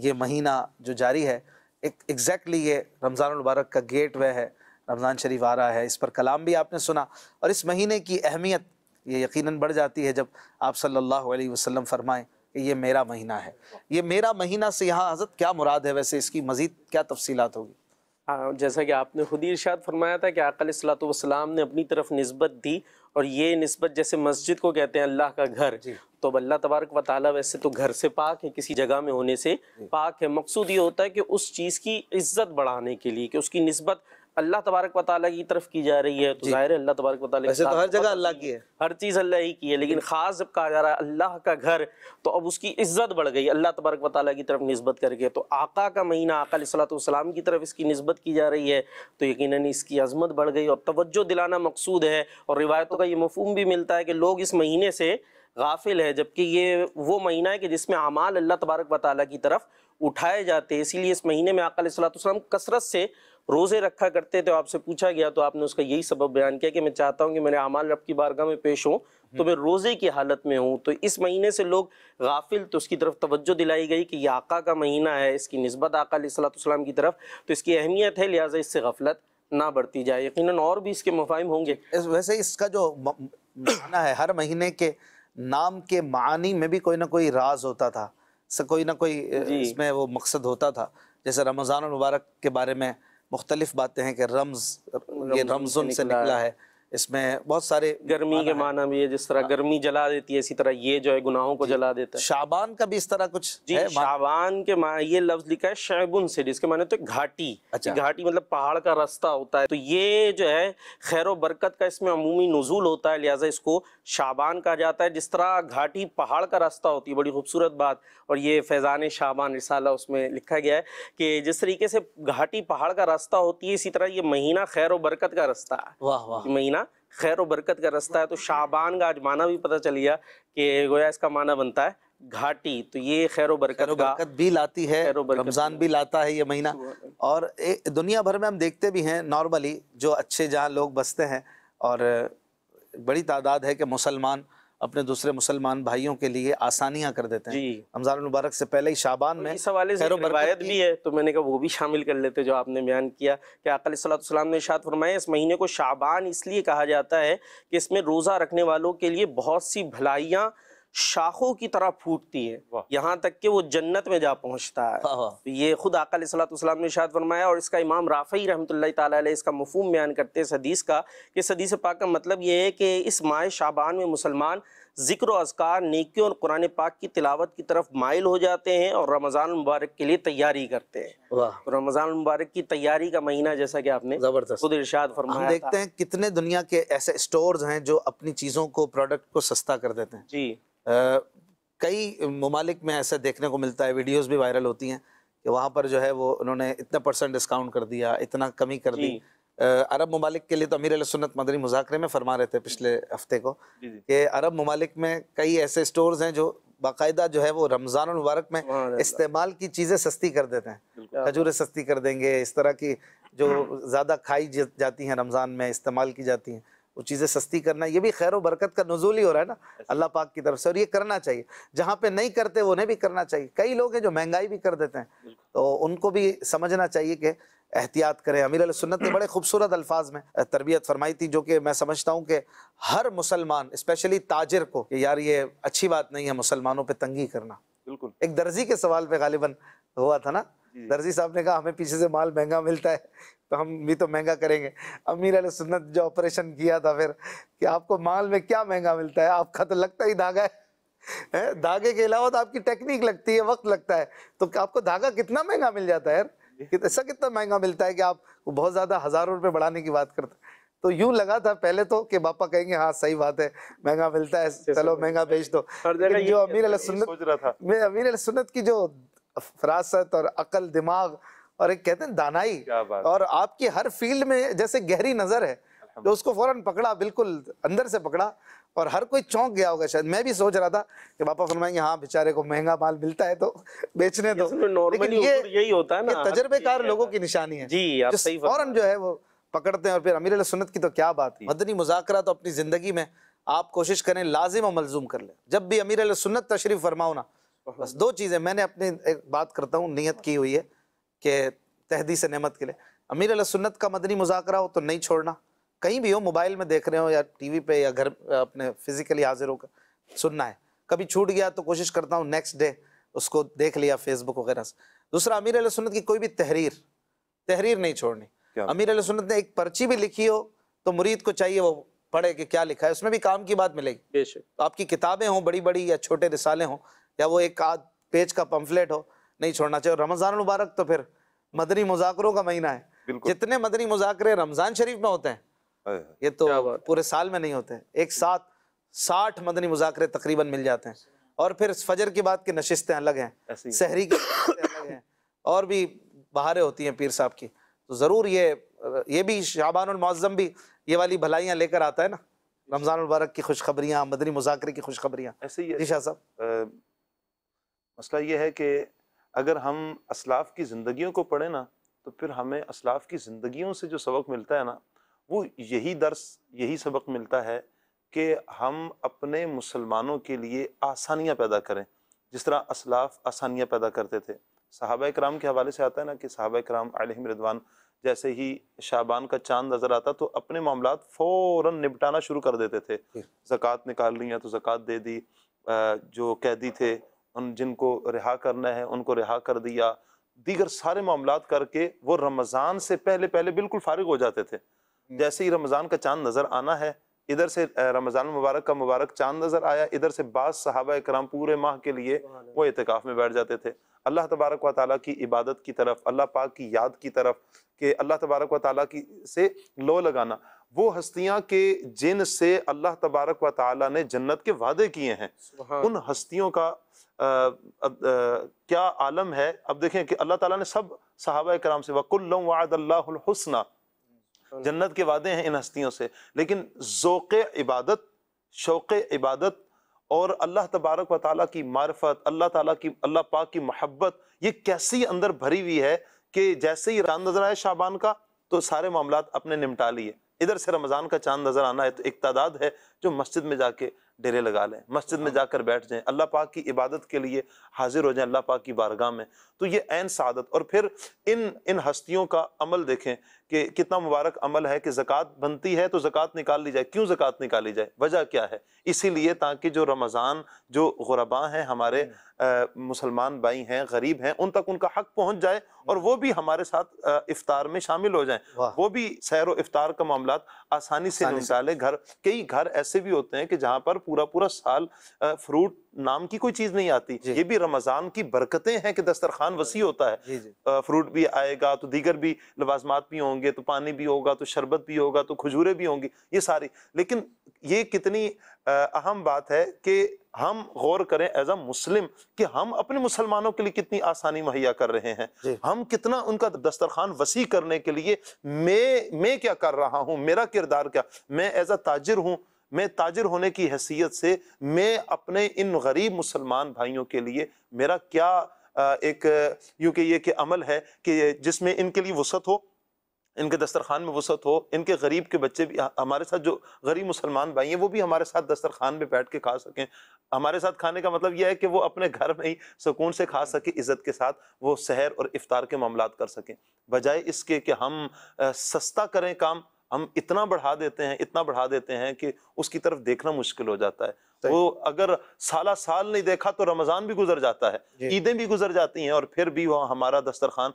یہ مہینہ جو جاری ہے ایگزیکٹلی یہ رمضان المبارک کا گیٹ وے ہے، رمضان شریف آ رہا ہے، اس پر کلام بھی آپ نے سنا، اور اس مہینے کی اہمیت یہ یقیناً بڑھ جاتی ہے جب آپ صلی اللہ علیہ وسلم فرمائیں کہ یہ میرا مہینہ ہے۔ یہ میرا مہینہ سے یہاں حضرت کیا مراد ہے؟ ویسے اس کی مزید کیا تفصیلات ہوگی؟ جیسا کہ آپ نے خود ہی ارشاد فرمایا تھا کہ آقا علیہ الصلوۃ والسلام نے اپنی طرف نسبت دی، اور یہ نسبت جیسے مسجد کو کہتے ہیں اللہ کا گھر، تو اب اللہ تبارک و تعالیٰ ویسے تو گھر سے پاک ہے، کسی جگہ میں ہونے سے پاک ہے۔ مقصود یہ ہوتا ہے کہ اس چیز کی عزت بڑھانے کے لیے، کہ اس کی نسبت اللہ تبارک و تعالیٰ کی طرف کی جا رہی ہے تو ظاہر ہے اللہ تبارک و تعالیٰ ویسے تو ہر جگہ اللہ کی ہے، ہر چیز اللہ ہی کی ہے، لیکن خاص جب کہا جا رہا ہے اللہ کا گھر تو اب اس کی عزت بڑھ گئی اللہ تبارک و تعالیٰ کی طرف نسبت کر کے. تو آقا کا مہینہ آقا علیہ الصلوۃ والسلام کی طرف اس کی نسبت کی جا رہی ہے تو یقیناً اس کی عظمت بڑھ گئی اور توجہ دلانا مقصود ہے. اور روایتوں کا یہ مفہوم بھی ملتا ہے کہ لوگ اس مہینے سے غافل ہے، جبکہ یہ وہ مہینہ ہے کہ جس میں اعمال اللہ تبارک و تعالیٰ کی طرف اٹھائے جاتے ہیں. اسی لیے اس مہینے میں آقا علیہ الصلوۃ والسلام کثرت سے روزے رکھا کرتے تھے. آپ سے پوچھا گیا تو آپ نے اس کا یہی سبب بیان کیا کہ میں چاہتا ہوں کہ میرے اعمال رب کی بارگاہ میں پیش ہوں تو میں روزے کی حالت میں ہوں. تو اس مہینے سے لوگ غافل تو اس کی طرف توجہ دلائی گئی کہ یہ آقا کا مہینہ ہے، اس کی نسبت آقا علیہ الصلوۃ والسلام کی طرف تو اس کی اہمیت ہے، لہٰذا اس سے غفلت نہ بڑھتی جائے. یقیناً اور بھی اس کے مفاہیم ہوں گے. ویسے اس کا جو معنی ہے ہر مہینے کے نام کے معانی میں بھی کوئی نہ کوئی راز ہوتا تھا، کوئی نہ کوئی اس میں وہ مقصد ہوتا تھا. جیسے رمضان المبارک کے بارے میں مختلف باتیں ہیں کہ رمز، یہ رمضن سے نکلا ہے، اس میں بہت سارے گرمی کے معنی بھی ہے، جس طرح گرمی جلا دیتی ہے اسی طرح یہ جو ہے گناہوں کو جلا دیتا ہے. شعبان کا بھی اس طرح کچھ جی ہے. شعبان کے معنی یہ لفظ لکھا ہے شعبن سے، جس کے معنی تو گھاٹی. گھاٹی مطلب پہاڑ کا رستہ ہوتا ہے. تو یہ جو ہے خیر و برکت کا اس میں عمومی نزول ہوتا ہے، لہٰذا اس کو شعبان کہا جاتا ہے. جس طرح گھاٹی پہاڑ کا راستہ ہوتی ہے، بڑی خوبصورت بات. اور یہ فیضان شعبان رسالہ اس میں لکھا گیا ہے کہ جس طریقے سے گھاٹی پہاڑ کا راستہ ہوتی ہے اسی طرح یہ مہینہ خیر و برکت کا رستہ ہے. واہ واہ، یہ مہینہ خیر و برکت کا رستہ ہے. تو شعبان کا آج معنی بھی پتہ چل گیا کہ گویا اس کا معنی بنتا ہے گھاٹی. تو یہ خیر و برکت بھی لاتی ہے، خیر و برکت رمضان بھی لاتا ہے یہ مہینہ. اور دنیا بھر میں ہم دیکھتے بھی ہیں نارملی جو اچھے جہاں لوگ بستے ہیں اور بڑی تعداد ہے کہ مسلمان اپنے دوسرے مسلمان بھائیوں کے لیے آسانیاں کر دیتے ہیں. رمضان المبارک سے پہلے ہی شعبان میں اس حوالے سے روایت بھی ہے تو میں نے کہا وہ بھی شامل کر لیتے جو آپ نے بیان کیا کہ آقا علیہ الصلوۃ والسلام نے ارشاد فرمایا اس مہینے کو شعبان اس لیے کہا جاتا ہے کہ اس میں روزہ رکھنے والوں کے لیے بہت سی بھلائیاں شاخوں کی طرح پھوٹتی ہے یہاں تک کہ وہ جنت میں جا پہنچتا ہے. یہ خود آقا علیہ الصلوۃ والسلام نے ارشاد فرمایا. اور اس کا امام رافعی رحمۃ اللہ تعالیٰ علیہ اس کا مفہوم بیان کرتے ہیں اس حدیث کا کہ اس حدیث پاک کا مطلب یہ ہے کہ اس ماہ شعبان میں مسلمان ذکر و اذکار، نیکیوں اور قرآن پاک کی تلاوت کی طرف مائل ہو جاتے ہیں اور رمضان المبارک کے لیے تیاری کرتے ہیں. رمضان المبارک کی تیاری کا مہینہ جیسا کہ آپ نے خود ارشاد فرمایا. ہم دیکھتے ہیں کتنے دنیا کے ایسے اسٹورز ہیں جو اپنی چیزوں کو، پروڈکٹ کو سستا کر دیتے ہیں. جی کئی ممالک میں ایسا دیکھنے کو ملتا ہے، ویڈیوز بھی وائرل ہوتی ہیں کہ وہاں پر جو ہے وہ انہوں نے اتنا % ڈسکاؤنٹ کر دیا، اتنا کمی کر دی. عرب ممالک کے لیے تو امیر علیہ سنت مدنی مذاکرے میں فرما رہے تھے پچھلے ہفتے کو کہ عرب ممالک میں کئی ایسے اسٹورز ہیں جو باقاعدہ جو ہے وہ رمضان المبارک میں استعمال کی چیزیں سستی کر دیتے ہیں. کھجوریں سستی کر دیں گے، اس طرح کی جو زیادہ کھائی جاتی ہیں رمضان میں استعمال کی جاتی ہیں وہ چیزیں سستی کرنا، یہ بھی خیر و برکت کا نزول ہی ہو رہا ہے نا اللہ پاک کی طرف سے. اور یہ کرنا چاہیے، جہاں پہ نہیں کرتے انہیں بھی کرنا چاہیے. کئی لوگ ہیں جو مہنگائی بھی کر دیتے ہیں تو ان کو بھی سمجھنا چاہیے کہ احتیاط کریں. امیر علیہ سنت نے بڑے خوبصورت الفاظ میں تربیت فرمائی تھی جو کہ میں سمجھتا ہوں کہ ہر مسلمان اسپیشلی تاجر کو کہ یار یہ اچھی بات نہیں ہے مسلمانوں پہ تنگی کرنا. بالکل. ایک درزی کے سوال پہ غالباً ہوا تھا نا، درزی صاحب نے کہا ہمیں پیچھے سے مال مہنگا ملتا ہے تو ہم بھی تو مہنگا کریں گے. امیر علیہ سنت جو آپریشن کیا تھا پھر کہ آپ کو مال میں کیا مہنگا ملتا ہے، آپ کا تو لگتا ہی دھاگا ہے، دھاگے کے علاوہ تو آپ کی ٹیکنیک لگتی ہے، وقت لگتا ہے، تو آپ کو دھاگا کتنا مہنگا مل جاتا ہے یار، ایسا کتنا مہنگا ملتا ہے کہ آپ بہت زیادہ ہزاروں روپے بڑھانے کی بات کرتے ہیں. تو یوں لگا تھا پہلے تو کہ باپا کہیں گے ہاں صحیح بات ہے مہنگا ملتا ہے چلو مہنگا بیچ دو. جو امیر علیہ سنت کی جو فراست اور عقل دماغ اور ایک کہتے ہیں دانائی اور آپ کی ہر فیلڈ میں جیسے گہری نظر ہے جو اس کو فوراً پکڑا، بالکل اندر سے پکڑا اور ہر کوئی چونک گیا ہوگا. شاید میں بھی سوچ رہا تھا کہ باپا فرمائیں گے ہاں بیچارے کو مہنگا مال ملتا ہے تو بیچنے دو، لیکن یہی ہوتا ہے نا تجربے کار لوگوں کی نشانی ہے جی فوراً جو ہے وہ پکڑتے ہیں. اور پھر امیر علیہ سنت کی تو کیا بات، مدنی مذاکرہ تو اپنی زندگی میں آپ کوشش کریں لازم و ملزوم کر لیں. جب بھی امیر علیہ سنت تشریف فرماؤ نا، بس دو چیزیں میں نے اپنی ایک بات کرتا ہوں نیت کی ہوئی ہے کہ تحدیث نعمت کے لیے امیر علیہ سنت کا مدنی مذاکرہ ہو تو نہیں چھوڑنا، کہیں بھی ہو، موبائل میں دیکھ رہے ہو یا ٹی وی پہ یا گھر اپنے فزیکلی حاضر ہو کر سننا ہے. کبھی چھوٹ گیا تو کوشش کرتا ہوں نیکسٹ ڈے اس کو دیکھ لیا فیس بک وغیرہ سے. دوسرا امیر علیہ سنت کی کوئی بھی تحریر نہیں چھوڑنی. امیر علیہ سنت نے ایک پرچی بھی لکھی ہو تو مرید کو چاہیے وہ پڑھے کہ کیا لکھا ہے، اس میں بھی کام کی بات ملے گی. تو آپ کی کتابیں ہوں بڑی بڑی یا چھوٹے رسالے ہوں یا وہ ایک آدھ پیج کا پمفلیٹ ہو، نہیں چھوڑنا چاہیے. رمضان المبارک تو پھر مدنی مذاکروں کا مہینہ ہے بالکل جتنے مدنی مذاکرے رمضان شریف میں ہوتے ہیں یہ تو پورے سال میں نہیں ہوتے. ایک ساتھ 60 مدنی مذاکرے تقریباً مل جاتے ہیں. اور پھر فجر کے بعد کی نشستیں الگ ہیں, سحری کی نشستیں الگ ہیں, اور بھی بہاریں ہوتی ہیں پیر صاحب کی. تو ضرور یہ بھی شعبان المعظم بھی یہ والی بھلائیاں لے کر آتا ہے نا, رمضان المبارک کی خوشخبریاں, مدنی مذاکرے کی خوشخبریاں. ایسے ہی جی شاہ صاحب. مسئلہ یہ ہے کہ اگر ہم اسلاف کی زندگیوں کو پڑھیں نا تو پھر ہمیں اسلاف کی زندگیوں سے جو سبق ملتا ہے نا وہ یہی سبق ملتا ہے کہ ہم اپنے مسلمانوں کے لیے آسانیاں پیدا کریں, جس طرح اسلاف آسانیاں پیدا کرتے تھے. صحابہ کرام کے حوالے سے آتا ہے نا کہ صحابہ کرام علیہم رضوان جیسے ہی شعبان کا چاند نظر آتا تو اپنے معاملات فوراً نپٹانا شروع کر دیتے تھے. زکوٰۃ نکال لی ہیں تو زکوٰۃ دے دی, جو قیدی تھے ان جن کو رہا کرنا ہے ان کو رہا کر دیا, دیگر سارے معاملات کر کے وہ رمضان سے پہلے بالکل فارغ ہو جاتے تھے. جیسے ہی رمضان کا چاند نظر آنا ہے, ادھر سے رمضان المبارک کا مبارک چاند نظر آیا, ادھر سے بعض صحابہ کرام پورے ماہ کے لیے وہ اعتکاف میں بیٹھ جاتے تھے, اللہ تبارک و تعالیٰ کی عبادت کی طرف, اللہ پاک کی یاد کی طرف, کہ اللہ تبارک و تعالیٰ کی سے لو لگانا. وہ ہستیاں کہ جن سے اللہ تبارک و تعالیٰ نے جنت کے وعدے کیے ہیں, ان ہستیوں کا کیا عالم ہے. اب دیکھیں کہ اللہ تعالیٰ نے سب صحابہ کرام سے وَكُلًّا وَعَدَ اللَّهُ الْحُسْنَى, جنت کے وعدے ہیں ان ہستیوں سے, لیکن ذوق عبادت, شوق عبادت اور اللہ تبارک و تعالیٰ کی معرفت, اللہ پاک کی محبت, یہ کیسی اندر بھری ہوئی ہے کہ جیسے ہی چاند نظر آئے شعبان کا تو سارے معاملات اپنے نمٹا لیے. ادھر سے رمضان کا چاند نظر آنا ہے تو ایک تعداد ہے جو مسجد میں جا کے ڈیرے لگا لیں, مسجد میں جا کر بیٹھ جائیں, اللہ پاک کی عبادت کے لیے حاضر ہو جائیں اللہ پاک کی بارگاہ میں. تو یہ عین سعادت. اور پھر ان ہستیوں کا عمل دیکھیں کہ کتنا مبارک عمل ہے کہ زکوٰۃ بنتی ہے تو زکوٰۃ نکال لی جائے. کیوں زکوٰۃ نکالی جائے, وجہ کیا ہے؟ اسی لیے تاکہ جو رمضان جو غرباء ہیں ہمارے مسلمان بھائی ہیں, غریب ہیں, ان تک ان کا حق پہنچ جائے اور وہ بھی ہمارے ساتھ افطار میں شامل ہو جائیں, وہ بھی سحر و افطار کا معاملات آسانی سے نمٹا لیں. کئی گھر ایسے بھی ہوتے ہیں کہ جہاں پر پورا سال فروٹ نام کی کوئی چیز نہیں آتی. یہ بھی رمضان کی برکتیں ہیں کہ دسترخوان وسیع ہوتا ہے, فروٹ بھی آئے گا تو دیگر بھی لوازمات بھی ہوں گے, تو پانی بھی ہوگا, تو شربت بھی ہوگا, تو کھجوریں بھی ہوں گی, یہ ساری. لیکن یہ کتنی اہم بات ہے کہ ہم غور کریں ایز اے مسلم کہ ہم اپنے مسلمانوں کے لیے کتنی آسانی مہیا کر رہے ہیں, ہم کتنا ان کا دسترخوان وسیع کرنے کے لیے میں کیا کر رہا ہوں, میرا کردار کیا. میں ایز اے تاجر ہوں, میں تاجر ہونے کی حیثیت سے میں اپنے ان غریب مسلمان بھائیوں کے لیے میرا کیا ایک یوں کہ یہ کہ عمل ہے کہ جس میں ان کے لیے وسعت ہو, ان کے دسترخوان میں وسعت ہو, ان کے غریب کے بچے بھی ہمارے ساتھ, جو غریب مسلمان بھائی ہیں وہ بھی ہمارے ساتھ دسترخوان میں بیٹھ کے کھا سکیں. ہمارے ساتھ کھانے کا مطلب یہ ہے کہ وہ اپنے گھر میں ہی سکون سے کھا سکے, عزت کے ساتھ وہ سحر اور افطار کے معاملات کر سکیں, بجائے اس کے کہ ہم سستا کریں کام. ہم اتنا بڑھا دیتے ہیں کہ اس کی طرف دیکھنا مشکل ہو جاتا ہے. وہ اگر سال نہیں دیکھا تو رمضان بھی گزر جاتا ہے, عیدیں بھی گزر جاتی ہیں, اور پھر بھی وہ ہمارا دسترخوان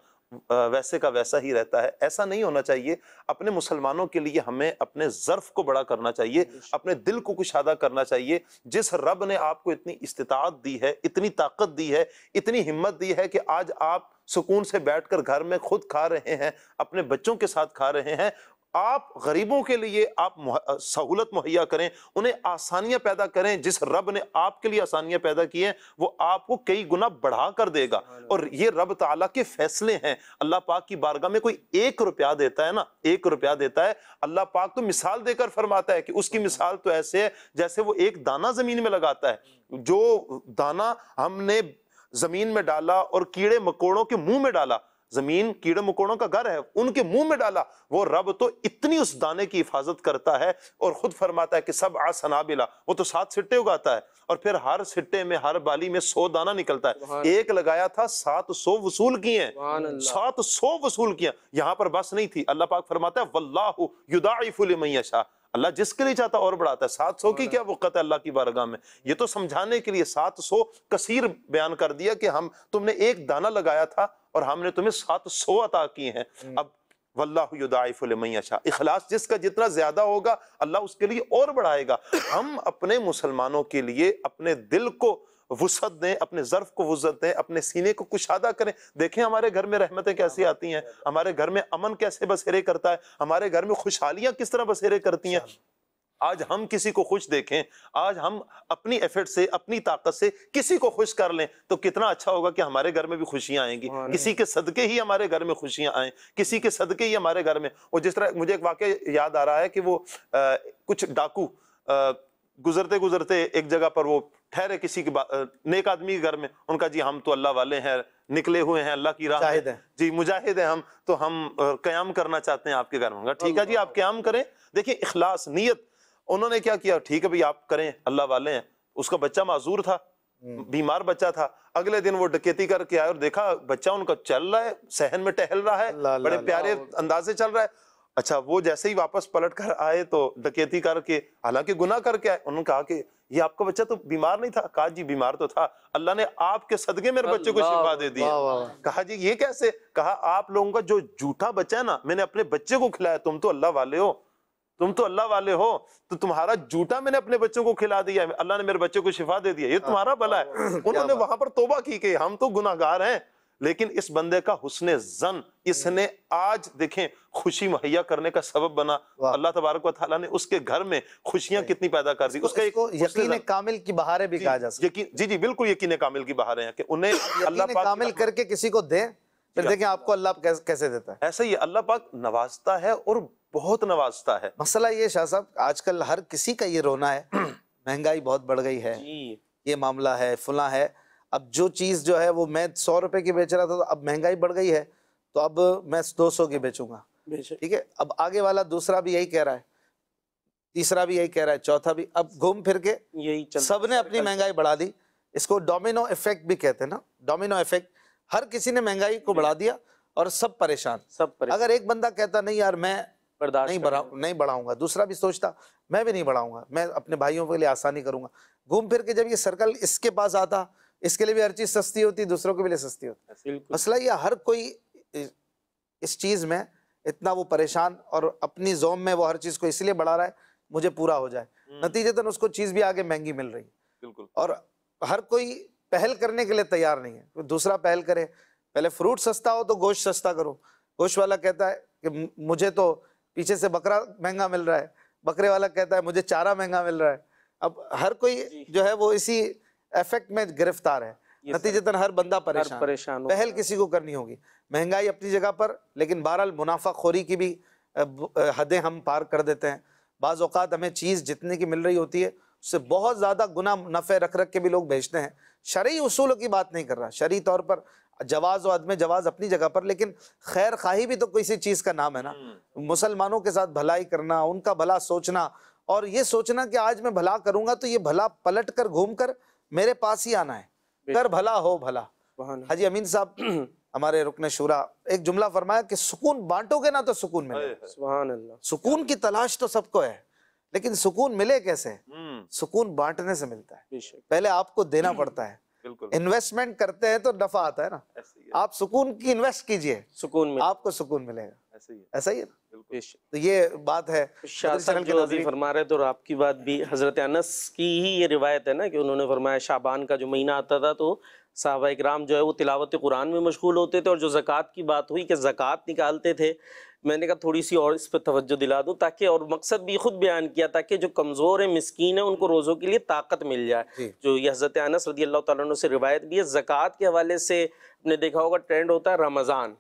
ویسے کا ویسا ہی رہتا ہے. ایسا نہیں ہونا چاہیے. اپنے مسلمانوں کے لیے ہمیں اپنے ظرف کو بڑا کرنا چاہیے, اپنے دل کو کشادہ کرنا چاہیے. جس رب نے آپ کو اتنی استطاعت دی ہے, اتنی طاقت دی ہے, اتنی ہمت دی ہے کہ آج آپ سکون سے بیٹھ کر گھر میں خود کھا رہے ہیں, اپنے بچوں کے ساتھ کھا رہے ہیں, آپ غریبوں کے لیے آپ سہولت مہیا کریں, انہیں آسانیاں پیدا کریں. جس رب نے آپ کے لیے آسانیاں پیدا کی ہیں وہ آپ کو کئی گنا بڑھا کر دے گا. اور یہ رب تعالیٰ کے فیصلے ہیں. اللہ پاک کی بارگاہ میں کوئی 1 روپیہ دیتا ہے نا, 1 روپیہ دیتا ہے, اللہ پاک تو مثال دے کر فرماتا ہے کہ اس کی مثال تو ایسے ہے جیسے وہ ایک دانہ زمین میں لگاتا ہے. جو دانہ ہم نے زمین میں ڈالا اور کیڑے مکوڑوں کے منہ میں ڈالا, زمین کیڑے مکوڑوں کا گھر ہے, ان کے منہ میں ڈالا, وہ رب تو اتنی اس دانے کی حفاظت کرتا ہے. اور خود فرماتا ہے کہ 7 سنابلا, وہ تو 7 سٹے اگاتا ہے, اور پھر ہر سٹے میں, ہر بالی میں 100 دانہ نکلتا ہے. ایک لگایا تھا, 700 وصول کیے ہیں, 700 وصول کیا. یہاں پر بس نہیں تھی, اللہ پاک فرماتا ہے واللہ یضاعف لمن یشاء, اللہ جس کے لیے چاہتا اور بڑھاتا ہے. 700 کی کیا وقت ہے اللہ کی بارگاہ میں. یہ تو سمجھانے کے لیے 700 کثیر بیان کر دیا کہ تم نے ایک دانہ لگایا تھا اور ہم نے تمہیں 700 عطا کیے ہیں. اب واللہ یضاعف لمن یشاء, اخلاص جس کا جتنا زیادہ ہوگا اللہ اس کے لیے اور بڑھائے گا. ہم اپنے مسلمانوں کے لیے اپنے دل کو وسعت دیں، اپنے ظرف کو وسعت دیں، اپنے سینے کو کشادہ کریں. دیکھیں ہمارے گھر میں رحمتیں کیسی آتی ہیں، ہمارے گھر میں امن کیسے بسیرے کرتا ہے، ہمارے گھر میں خوشحالیاں کس طرح بسیرے کرتی ہیں. آج ہم کسی کو خوش دیکھیں، آج ہم اپنی ایفرٹ سے، اپنی طاقت سے کسی کو خوش کر لیں تو کتنا اچھا ہوگا کہ ہمارے گھر میں بھی خوشیاں آئیں گی. کسی کے صدقے ہی ہمارے گھر میں خوشیاں آئیں، کسی کے صدقے ہی ہمارے گھر میں. اور جس طرح مجھے ایک واقعہ یاد آ رہا ہے کہ وہ کچھ ڈاکو گزرتے گزرتے ایک جگہ پر وہ ٹھہرے کسی کے نیک آدمی کے گھر میں. ان کا جی ہم تو اللہ والے ہیں، نکلے ہوئے ہیں اللہ کی راہ میں، جی مجاہد ہیں ہم، تو ہم قیام کرنا چاہتے ہیں آپ کے گھر میں. ٹھیک ہے جی آپ قیام کریں. دیکھیں اخلاص، نیت. انہوں نے کیا کیا، ٹھیک ہے بھئی آپ کریں، اللہ والے ہیں. اس کا بچہ معذور تھا، بیمار بچہ تھا. اگلے دن وہ ڈکیتی کر کے آئے اور دیکھا بچہ ان کا چل رہا ہے، صحن میں ٹہل رہا ہے، بڑے پیارے انداز سے چل رہا ہے. اچھا وہ جیسے ہی واپس پلٹ کر آئے تو ڈکیتی کر کے، حالانکہ گناہ کر کے آئے. انہوں نے کہا کہ یہ آپ کا بچہ تو بیمار نہیں تھا؟ کہا جی بیمار تو تھا، اللہ نے آپ کے صدقے میرے بچے کو شفا دے دی. کہا جی یہ کیسے؟ کہا آپ لوگوں کا جو جھوٹا بچہ ہے نا، میں نے اپنے بچے کو کھلایا. تم تو اللہ والے ہو، تم تو اللہ والے ہو، تو تمہارا جھوٹا میں نے اپنے بچوں کو کھلا دیا، اللہ نے میرے بچے کو شفا دے دیا، یہ تمہارا بھلا ہے. انہوں نے وہاں پر توبہ کی کہ ہم تو گناہگار ہیں، لیکن اس بندے کا حسن ظن اس نے آج دیکھیں خوشی مہیا کرنے کا سبب بنا. اللہ تبارک و تعالیٰ نے اس کے گھر میں خوشیاں کتنی پیدا کر دی. اس کا ایک یقین کامل کی بہاریں بھی کہا جا سکتا ہے. جی جی بالکل یقین کامل کی بہاریں ہیں کہ انہیں اللہ یقین پاک کامل کر کے کسی کو دیں، پھر دیکھیں آپ کو اللہ کیسے دیتا ہے. ایسا ہی اللہ پاک نوازتا ہے اور بہت نوازتا ہے. مسئلہ یہ شاہ صاحب آج کل ہر کسی کا یہ رونا ہے، مہنگائی بہت بڑھ گئی ہے، یہ معاملہ ہے، فلاں ہے. اب جو چیز جو ہے وہ میں 100 روپے کی بیچ رہا تھا، تو اب مہنگائی بڑھ گئی ہے تو اب میں 200 کی بیچوں گا. ٹھیک ہے، اب آگے والا دوسرا بھی یہی کہہ رہا ہے، تیسرا بھی یہی کہہ رہا ہے، چوتھا بھی. اب گھوم پھر کے سب نے اپنی مہنگائی بڑھا دی. اس کو ڈومینو ایفیکٹ بھی کہتے ہیں نا، ڈومینو ایفیکٹ. ہر کسی نے مہنگائی کو بڑھا دیا اور سب پریشان. اگر ایک بندہ کہتا نہیں یار میں نہیں بڑھاؤں گا، دوسرا بھی سوچتا میں بھی نہیں بڑھاؤں گا، میں اپنے بھائیوں کے لیے آسانی کروں گا. گھوم پھر کے جب یہ سرکل اس کے پاس آتا، اس کے لیے بھی ہر چیز سستی ہوتی، دوسروں کے بھی لیے سستی ہوتی. مسئلہ یہ ہر کوئی اس چیز میں اتنا وہ پریشان اور اپنی زوم میں وہ ہر چیز کو اس لیے بڑھا رہا ہے مجھے پورا ہو جائے. نتیجتاً اس کو چیز بھی آگے مہنگی مل رہی ہے اور ہر کوئی پہل کرنے کے لیے تیار نہیں ہے. دوسرا پہل کرے، پہلے فروٹ سستا ہو تو گوشت سستا کرو. گوشت والا کہتا ہے کہ مجھے تو پیچھے سے بکرا مہنگا مل رہا ہے، بکرے والا کہتا ہے مجھے چارہ مہنگا مل رہا ہے. اب ہر کوئی جو ہے وہ اسی ایفیکٹ میں گرفتار ہے. نتیجتاً ہر بندہ پریشان. پہل کسی کو کرنی ہوگی. مہنگائی اپنی جگہ پر، لیکن بہرحال منافع خوری کی بھی حدیں ہم پار کر دیتے ہیں. بعض اوقات ہمیں چیز جتنے کی مل رہی ہوتی ہے اس سے بہت زیادہ گنا نفع رکھ کے بھی لوگ بھیجتے ہیں. شرعی اصولوں کی بات نہیں کر رہا، شرعی طور پر جواز و عدم جواز اپنی جگہ پر، لیکن خیر خواہی بھی تو کسی چیز کا نام ہے نا. مسلمانوں کے ساتھ بھلائی کرنا، ان کا بھلا سوچنا، اور یہ سوچنا کہ آج میں بھلا کروں گا تو یہ بھلا پلٹ کر گھوم کر میرے پاس ہی آنا ہے. کر بھلا ہو بھلا. حاجی امین صاحب ہمارے رکن شورا ایک جملہ فرمایا کہ سکون بانٹو گے نا تو سکون ملے. سبحان اللہ. سکون کی تلاش تو سب کو ہے، لیکن سکون ملے کیسے؟ سکون بانٹنے سے ملتا ہے. پہلے آپ کو دینا پڑتا ہے. انویسٹمنٹ کرتے ہیں تو نفع آتا ہے نا. آپ سکون کی انویسٹ کیجئے، سکون آپ کو سکون ملے گا. ایسا ہی ہے. تو یہ بات ہے. شاہ صاحب جو ابھی فرما رہے تھے اور آپ کی بات بھی، حضرت انس کی ہی یہ روایت ہے نا کہ انہوں نے فرمایا شعبان کا جو مہینہ آتا تھا تو صحابہ اکرام جو ہے وہ تلاوت قرآن میں مشغول ہوتے تھے، اور جو زکوٰۃ کی بات ہوئی کہ زکوٰۃ نکالتے تھے. میں نے کہا تھوڑی سی اور اس پہ توجہ دلا دوں تاکہ، اور مقصد بھی خود بیان کیا تاکہ جو کمزور ہیں مسکین ہیں ان کو روزوں کے لیے طاقت مل جائے. جو یہ حضرت انس رضی اللہ تعالیٰ عنہ سے روایت بھی ہے. زکوٰۃ کے حوالے سے آپ نے دیکھا ہوگا ٹرینڈ ہوتا ہے رمضان،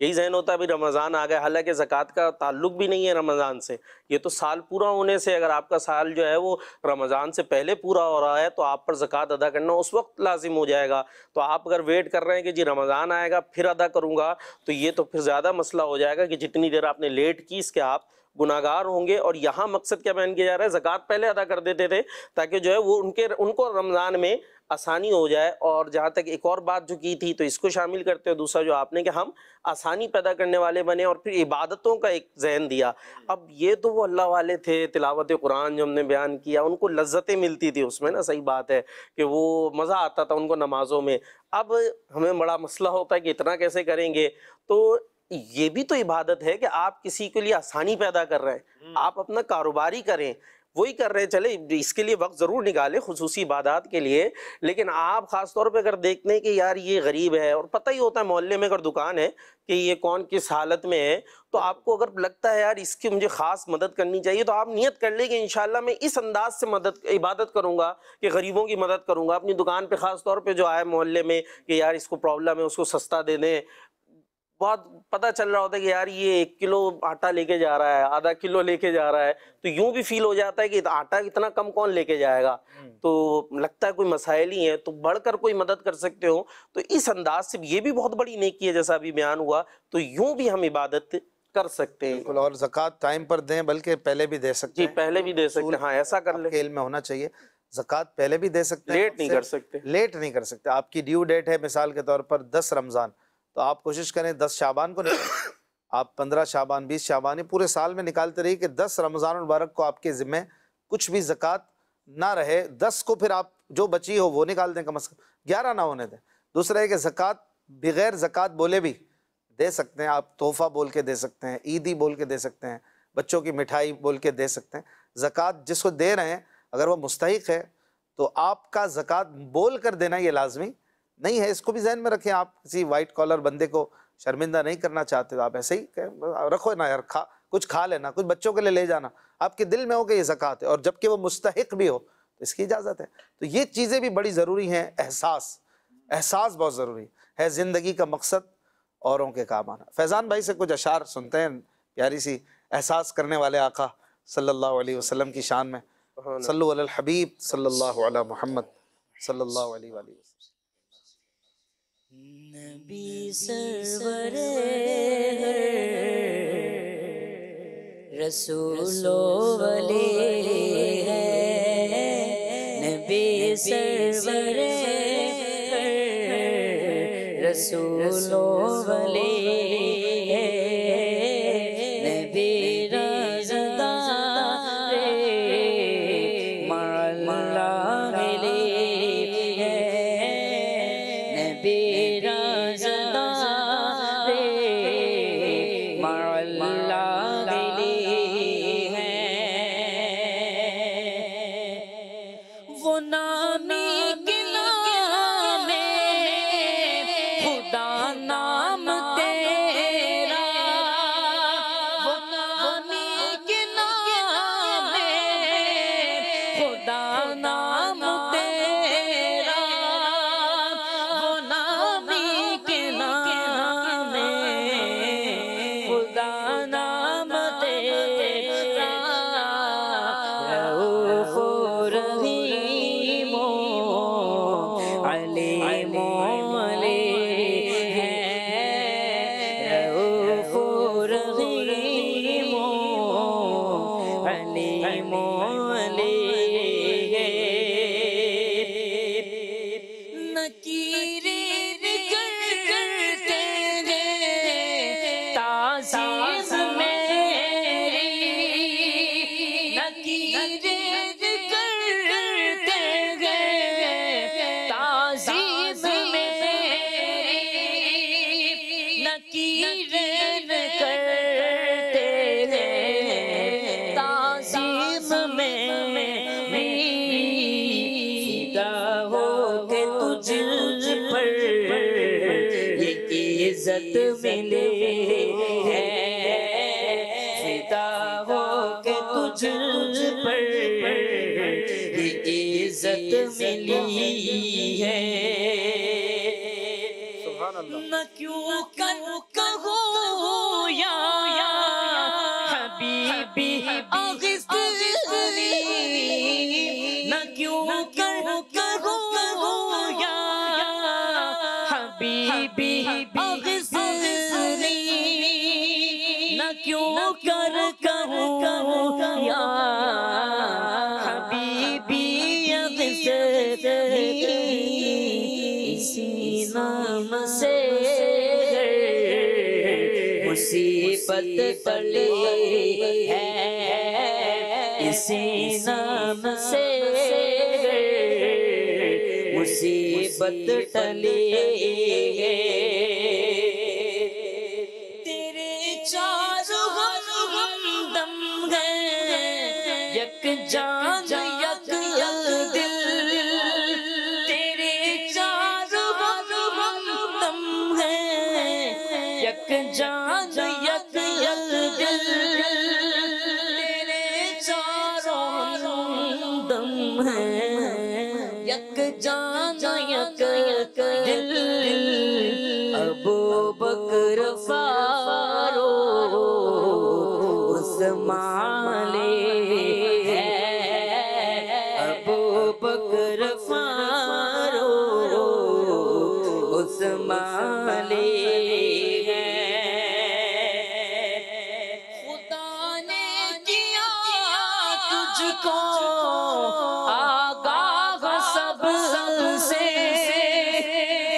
یہی ذہن ہوتا ہے بھی رمضان آ گیا، حالانکہ زکوٰۃ کا تعلق بھی نہیں ہے رمضان سے. یہ تو سال پورا ہونے سے، اگر آپ کا سال جو ہے وہ رمضان سے پہلے پورا ہو رہا ہے تو آپ پر زکوٰۃ ادا کرنا اس وقت لازم ہو جائے گا. تو آپ اگر ویٹ کر رہے ہیں کہ جی رمضان آئے گا پھر ادا کروں گا تو یہ تو پھر زیادہ مسئلہ ہو جائے گا کہ جتنی دیر آپ نے لیٹ کی اس کے آپ گناہگار ہوں گے. اور یہاں مقصد کیا بیان کیا جا رہا ہے، زکوٰۃ پہلے ادا کر دیتے تھے تاکہ جو ہے وہ ان کو رمضان میں آسانی ہو جائے. اور جہاں تک ایک اور بات جو کی تھی تو اس کو شامل کرتے ہیں، دوسرا جو آپ نے کہ ہم آسانی پیدا کرنے والے بنے اور پھر عبادتوں کا ایک ذہن دیا. اب یہ تو وہ اللہ والے تھے، تلاوت قرآن جو ہم نے بیان کیا ان کو لذتیں ملتی تھی اس میں نا، صحیح بات ہے کہ وہ مزہ آتا تھا ان کو نمازوں میں. اب ہمیں بڑا مسئلہ ہوتا ہے کہ اتنا کیسے کریں گے. تو یہ بھی تو عبادت ہے کہ آپ کسی کے لیے آسانی پیدا کر رہے ہیں. آپ اپنا کاروباری کریں، وہی کر رہے ہیں. چلے اس کے لیے وقت ضرور نکالے خصوصی عبادات کے لیے, لیکن آپ خاص طور پہ اگر دیکھتے ہیں کہ یار یہ غریب ہے, اور پتہ ہی ہوتا ہے محلے میں اگر دکان ہے کہ یہ کون کس حالت میں ہے, تو آپ کو اگر لگتا ہے یار اس کی مجھے خاص مدد کرنی چاہیے, تو آپ نیت کر لیں کہ انشاءاللہ میں اس انداز سے عبادت کروں گا کہ غریبوں کی مدد کروں گا. اپنی دکان پہ خاص طور پہ جو آئے محلے میں کہ یار اس کو پرابلم ہے, اس کو سستا دے دیں. بہت پتہ چل رہا ہوتا ہے کہ یار یہ 1 کلو آٹا لے کے جا رہا ہے, آدھا کلو لے کے جا رہا ہے, تو یوں بھی فیل ہو جاتا ہے کہ آٹا اتنا کم کون لے کے جائے گا, تو لگتا ہے کوئی مسائل ہی ہیں, تو بڑھ کر کوئی مدد کر سکتے ہو. تو اس انداز سے یہ بھی بہت بڑی نیکی ہے جیسا ابھی بیان ہوا, تو یوں بھی ہم عبادت کر سکتے ہیں. بالکل, اور زکوٰۃ ٹائم پر دیں, بلکہ پہلے بھی دے سکتے جی ہیں. پہلے بھی دے سکتے ہیں, ہاں ایسا کر لیں. آپ کے علم میں ہونا چاہیے زکوٰۃ پہلے بھی دے سکتے ہیں, لیٹ نہیں کر سکتے. لیٹ نہیں کر سکتے. آپ کی ڈیو ڈیٹ ہے مثال کے طور پر 10 رمضان, تو آپ کوشش کریں 10 شعبان کو نکالیں. آپ 15 شعبان 20 شعبان پورے سال میں نکالتے رہیے کہ 10 رمضان المبارک کو آپ کے ذمہ کچھ بھی زکوٰۃ نہ رہے. 10 کو پھر آپ جو بچی ہو وہ نکال دیں, کم از کم 11 نہ ہونے دیں. دوسرا ہے کہ زکوٰۃ بغیر زکوٰۃ بولے بھی دے سکتے ہیں آپ, تحفہ بول کے دے سکتے ہیں, عیدی بول کے دے سکتے ہیں, بچوں کی مٹھائی بول کے دے سکتے ہیں. زکوٰۃ جس کو دے رہے ہیں اگر وہ مستحق ہے تو آپ کا زکوٰۃ بول کر دینا یہ لازمی نہیں ہے. اس کو بھی ذہن میں رکھیں. آپ کسی وائٹ کالر بندے کو شرمندہ نہیں کرنا چاہتے تو آپ ایسے ہی رکھو نا یار, کچھ کھا لینا, کچھ بچوں کے لیے لے جانا, آپ کے دل میں ہو کہ یہ زکوٰۃ ہے, اور جب کہ وہ مستحق بھی ہو تو اس کی اجازت ہے. تو یہ چیزیں بھی بڑی ضروری ہیں. احساس بہت ضروری ہے. زندگی کا مقصد اوروں کے کام آنا. فیضان بھائی سے کچھ اشعار سنتے ہیں, پیاری سی احساس کرنے والے آقا صلی اللہ علیہ وسلم کی شان میں. صلو علی الحبیب صلی اللہ علی محمد صلی اللہ علیہ وآلہ وسلم. نبی سرور رسول و ولی ہے, نبی سرور رسول و ولی ہے, نبی رازدار مع اللہ علی ہے, نبی رازدار مع اللہ علی ہے. وہ نامی کے نام خدا نام تیرا, وہ نامی کے نام خدا نام تیرا, وہ نامی کے نام خدا نام تیرا. رؤوف رحیم علیم ہے, رؤوف رحیم علیم ہے. نکیر کرتے ہیں تعظیم میری, نکیر کرتے ہیں تعظیم میری, نکیر کرتے ہیں تعظیم میری. فدا ہو کہ تجھ پر یہ عزت ملے ہے, فدا ہو کہ تجھ پر یہ عزت ملی ہے. نہ کیوں کہوں یا حبیبی اغثنی, نہ کیوں کہوں یا حبیبی اغثنی, نہ کیوں کہوں یا حبیبی اغثنی. اسی نام سے مصیبت ٹلی ہے, اسی نام سے مصیبت ٹلی ہے. تیرے چار ہمدم ہیں, یک جان یک دل تیرے چاروں ہمدم ہیں، یک جان یک دل تیرے چاروں ہمدم ہیں، یک جان یک دل ابو بکر فاروق عثمان ابو بکر فاروق عثمان خدا نے کیا تجھ کو آگاہ سب سے،